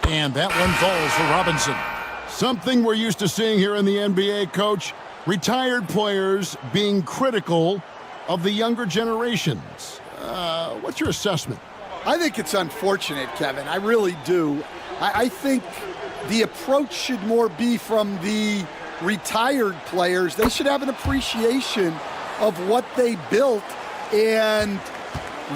Speaker 10: And that one falls for Robinson. Something we're used to seeing here in the NBA, Coach. Retired players being critical of the younger generations. What's your assessment?
Speaker 11: I think it's unfortunate, Kevin. I really do. I think the approach should more be from the retired players. They should have an appreciation of what they built and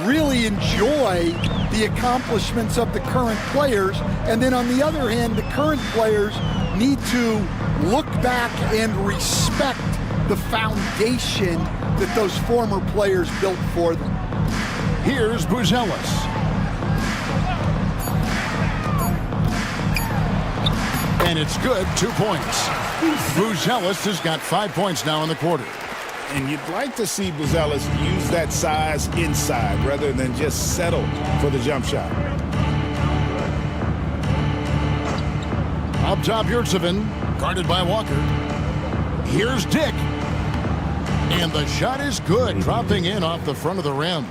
Speaker 11: really enjoy the accomplishments of the current players. And then on the other hand, the current players need to look back and respect the foundation that those former players built for them.
Speaker 10: Here's Buzelis. And it's good, 2 points. Buzelis has got 5 points now in the quarter.
Speaker 12: And you'd like to see Buzelis use that size inside rather than just settle for the jump shot.
Speaker 10: Up top, Yurtseven, guarded by Walker. Here's Dick. And the shot is good, dropping in off the front of the rim.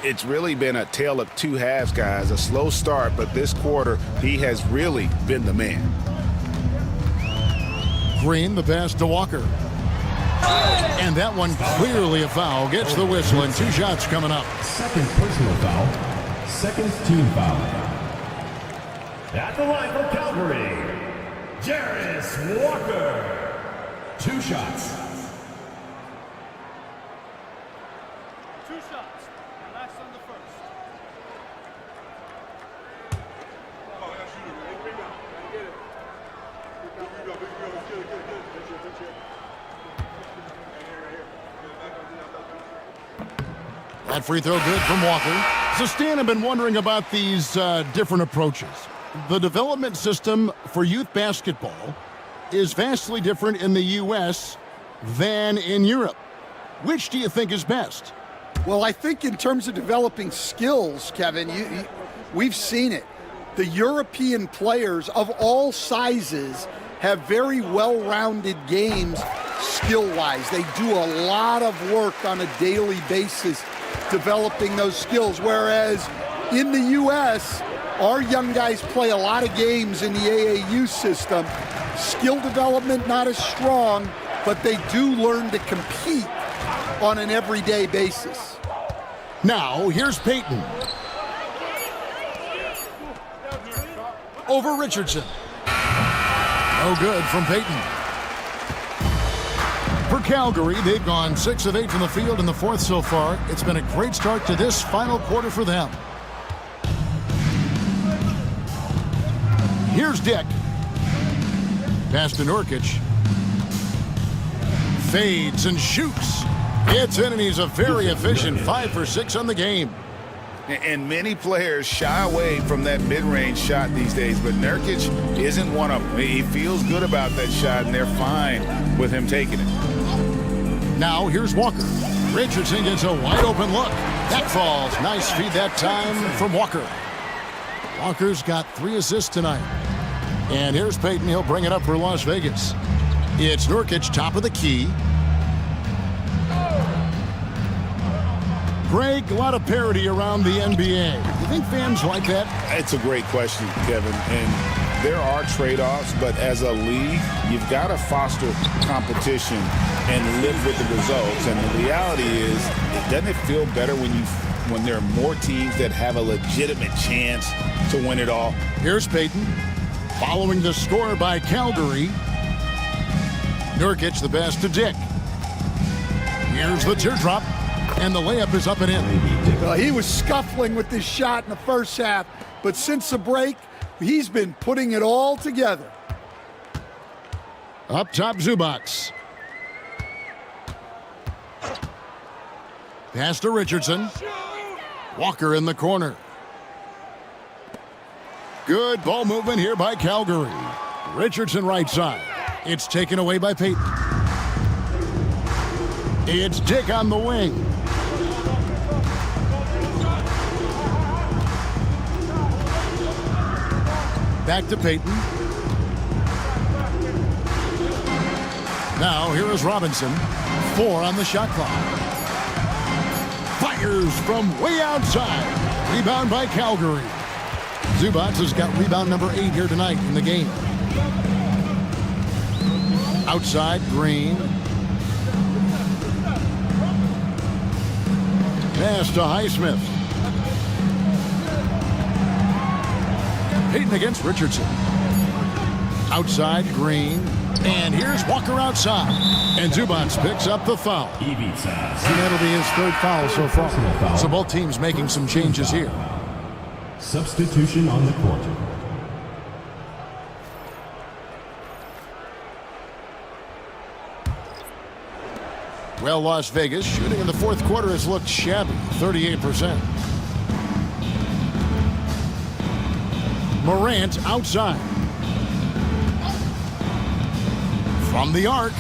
Speaker 12: It's really been a tale of 2 halves, guys. A slow start, but this quarter, he has really been the man.
Speaker 10: Green, the pass to Walker. And that one clearly a foul. Gets the whistle, and 2 shots coming up.
Speaker 4: Second personal foul. Second team foul. At the line for Calgary, Jarris Walker. 2 shots.
Speaker 2: 2 shots. Last on the first.
Speaker 10: That free throw good from Walker. So, Stan, I've been wondering about these different approaches. The development system for youth basketball is vastly different in the U.S. than in Europe. Which do you think is best?
Speaker 11: Well, I think in terms of developing skills, Kevin, we've seen it. The European players of all sizes have very well-rounded games skill-wise. They do a lot of work on a daily basis developing those skills, whereas in the U.S., our young guys play a lot of games in the AAU system. Skill development not as strong, but they do learn to compete on an everyday basis.
Speaker 10: Now, here's Peyton. Over Richardson. No good from Peyton. For Calgary, they've gone 6 of 8 from the field in the fourth so far. It's been a great start to this final quarter for them. Here's Dick. Pass to Nurkic. Fades and shoots. It's in, and he's a very efficient 5 for 6 on the game.
Speaker 12: And many players shy away from that mid-range shot these days, but Nurkic isn't one of them. He feels good about that shot, and they're fine with him taking it.
Speaker 10: Now here's Walker. Richardson gets a wide-open look. That falls. Nice feed that time from Walker. Walker's got 3 assists tonight. And here's Peyton. He'll bring it up for Las Vegas. It's Nurkic, top of the key. Greg, a lot of parity around the NBA. You think fans like that?
Speaker 12: It's a great question, Kevin. And there are trade-offs, but as a league, you've got to foster competition and live with the results. And the reality is, doesn't it feel better when there are more teams that have a legitimate chance to win it all?
Speaker 10: Here's Peyton. Following the score by Calgary. Nurkic the pass to Dick. Here's the teardrop. And the layup is up and in.
Speaker 11: Well, he was scuffling with this shot in the first half, but since the break, he's been putting it all together.
Speaker 10: Up top, Zubac. Pass to Richardson. Walker in the corner. Good ball movement here by Calgary. Richardson right side. It's taken away by Peyton. It's Dick on the wing. Back to Peyton. Now here is Robinson. 4 on the shot clock. Fires from way outside. Rebound by Calgary. Zubac has got rebound number 8 here tonight in the game. Outside, Green. Pass to Highsmith. Peyton against Richardson. Outside, Green. And here's Walker outside. And Zubac picks up the foul.
Speaker 4: Ivica.
Speaker 10: And that'll be his 3rd foul so far. So both teams making some changes here.
Speaker 4: Substitution on the court.
Speaker 10: Well, Las Vegas shooting in the fourth quarter has looked shabby, 38%. Morant outside. From the arc.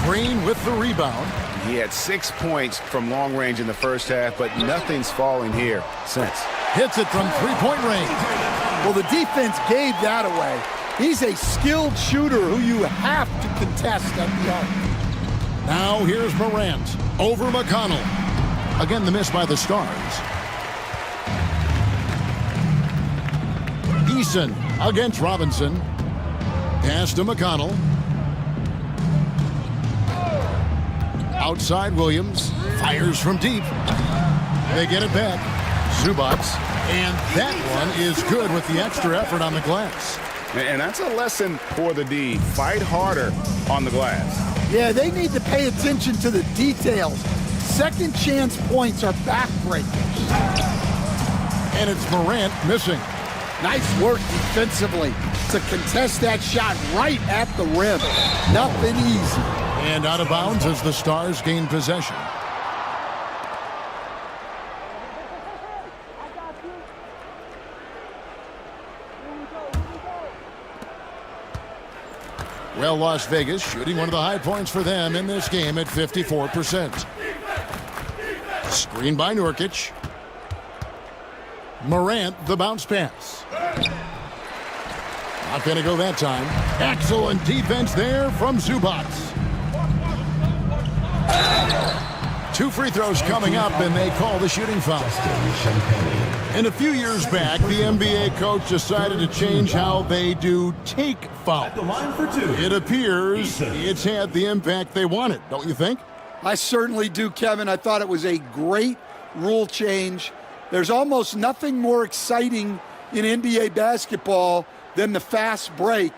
Speaker 10: Green with the rebound.
Speaker 12: He had 6 points from long range in the first half, but nothing's falling here since.
Speaker 10: Hits it from 3-point range.
Speaker 11: Well, the defense gave that away. He's a skilled shooter who you have to contest at the arc.
Speaker 10: Now here's Morant over McConnell. Again, the miss by the Stars. Eason against Robinson. Pass to McConnell. Outside Williams. Fires from deep. They get it back. Zubac. And that one is good with the extra effort on the glass.
Speaker 12: And that's a lesson for the D. Fight harder on the glass.
Speaker 11: Yeah, they need to pay attention to the details. Second chance points are backbreakers.
Speaker 10: And it's Morant missing.
Speaker 11: Nice work defensively to contest that shot right at the rim. Nothing easy.
Speaker 10: And out of bounds as the Stars gain possession. Well, Las Vegas shooting one of the high points for them in this game at 54%. Screen by Nurkic. Morant, the bounce pass. Not going to go that time. Excellent defense there from Zubac. 2 free throws coming up, and they call the shooting foul. And a few years back, the NBA coach decided to change how they do take fouls. It appears it's had the impact they wanted, don't you think?
Speaker 11: I certainly do, Kevin. I thought it was a great rule change. There's almost nothing more exciting in NBA basketball than the fast break.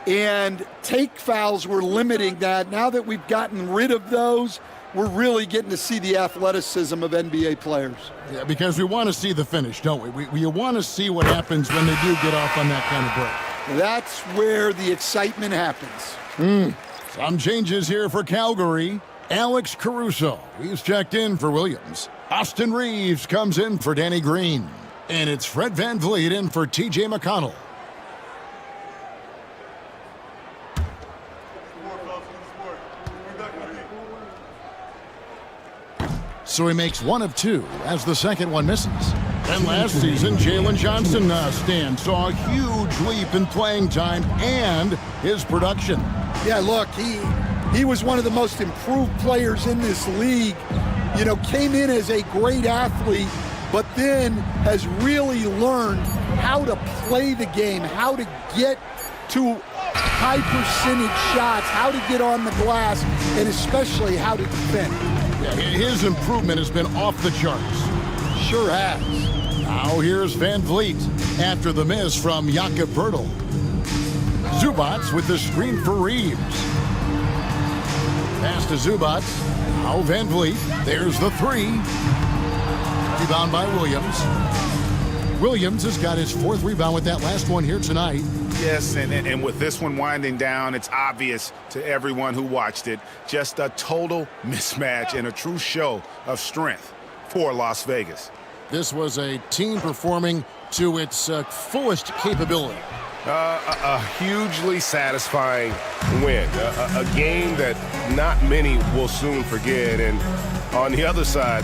Speaker 11: And take fouls were limiting that. Now that we've gotten rid of those, we're really getting to see the athleticism of NBA players.
Speaker 10: Yeah, because we want to see the finish, don't we? We want to see what happens when they do get off on that kind of break.
Speaker 11: That's where the excitement happens.
Speaker 10: Some changes here for Calgary. Alex Caruso, he's checked in for Williams. Austin Reeves comes in for Danny Green. And it's Fred VanVleet in for TJ McConnell. So he makes 1 of 2 as the second one misses. And last season, Jalen Johnson saw a huge leap in playing time and his production.
Speaker 11: Yeah, look, he was one of the most improved players in this league. You know, came in as a great athlete, but then has really learned how to play the game, how to get to high percentage shots, how to get on the glass, and especially how to defend.
Speaker 10: Yeah, his improvement has been off the charts.
Speaker 11: Sure has.
Speaker 10: Now here's VanVleet after the miss from Jakob Poeltl. Zubac with the screen for Reeves. Pass to Zubac. Now VanVleet. There's the 3. Rebound by Williams. Williams has got his 4th rebound with that last one here tonight.
Speaker 12: Yes, and with this one winding down, it's obvious to everyone who watched it. Just a total mismatch and a true show of strength for Las Vegas.
Speaker 10: This was a team performing to its fullest capability.
Speaker 1: A hugely satisfying win. A game that not many will soon forget. And on the other side,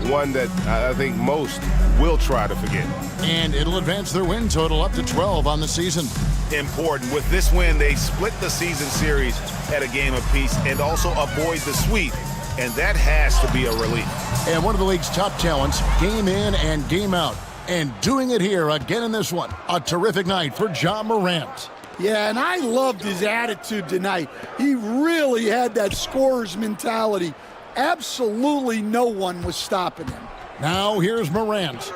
Speaker 1: one that I think most will try to forget.
Speaker 10: And it'll advance their win total up to 12 on the season.
Speaker 12: Important. With this win, they split the season series at a game apiece and also avoid the sweep. And that has to be a relief.
Speaker 10: And one of the league's top talents, game in and game out. And doing it here again in this one. A terrific night for Ja Morant.
Speaker 11: Yeah, and I loved his attitude tonight. He really had that scorer's mentality. Absolutely no one was stopping him.
Speaker 10: Now here's Morant.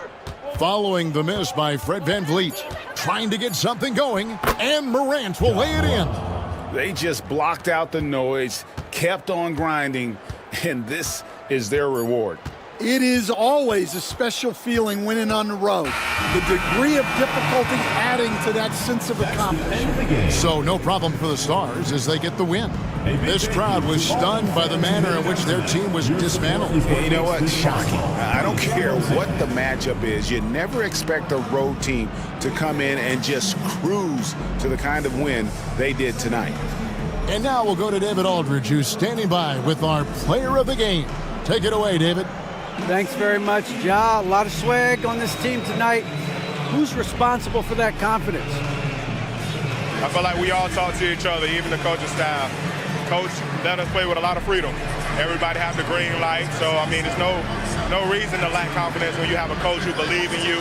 Speaker 10: Following the miss by Fred VanVleet. Trying to get something going, and Morant will lay it in.
Speaker 12: They just blocked out the noise, kept on grinding, and this is their reward.
Speaker 11: It is always a special feeling winning on the road. The degree of difficulty adding to that sense of accomplishment.
Speaker 10: So no problem for the Stars as they get the win. This crowd was stunned by the manner in which their team was dismantled.
Speaker 12: You know what? Shocking. I don't care what the matchup is. You never expect a road team to come in and just cruise to the kind of win they did tonight.
Speaker 10: And now we'll go to David Aldridge, who's standing by with our player of the game. Take it away, David.
Speaker 13: Thanks very much, Ja. A lot of swag on this team tonight. Who's responsible for that confidence?
Speaker 5: I feel like we all talk to each other, even the coaching staff. Coach let us play with a lot of freedom. Everybody have the green light, so I mean, there's no reason to lack confidence when you have a coach who believes in you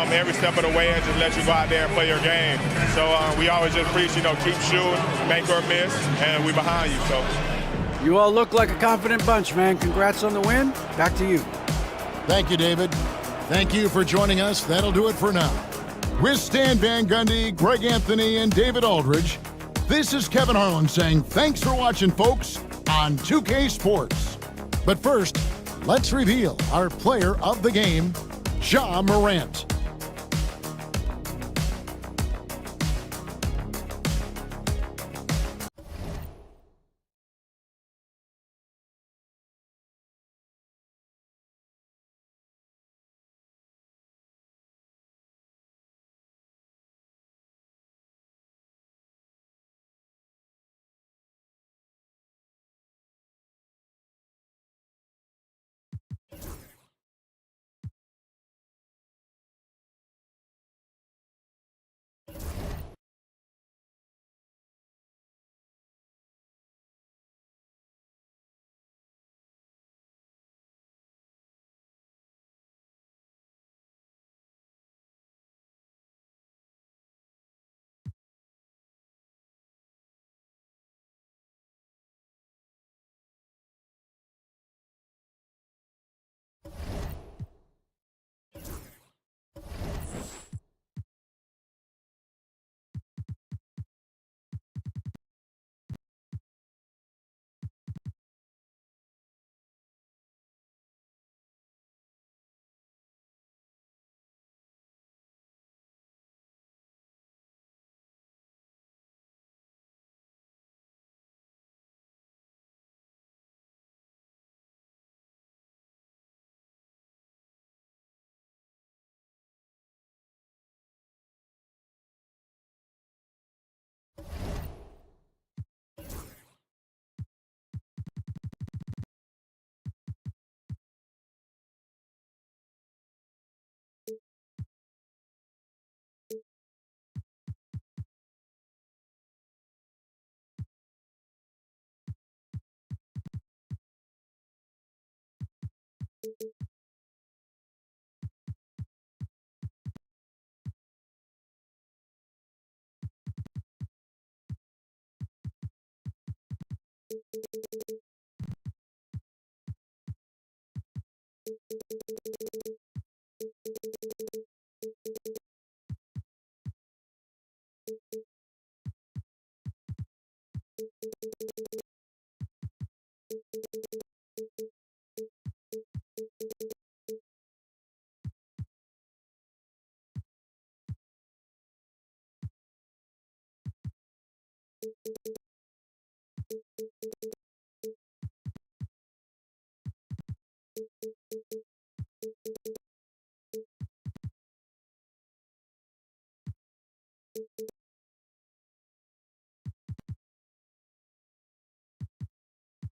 Speaker 5: every step of the way and just let you go out there and play your game. So we always just preach, keep shooting, make or miss, and we behind you. So.
Speaker 13: You all look like a confident bunch, man. Congrats on the win. Back to you.
Speaker 10: Thank you, David. Thank you for joining us. That'll do it for now. With Stan Van Gundy, Greg Anthony, and David Aldridge, this is Kevin Harlan saying thanks for watching, folks, on 2K Sports. But first, let's reveal our player of the game, Ja Morant.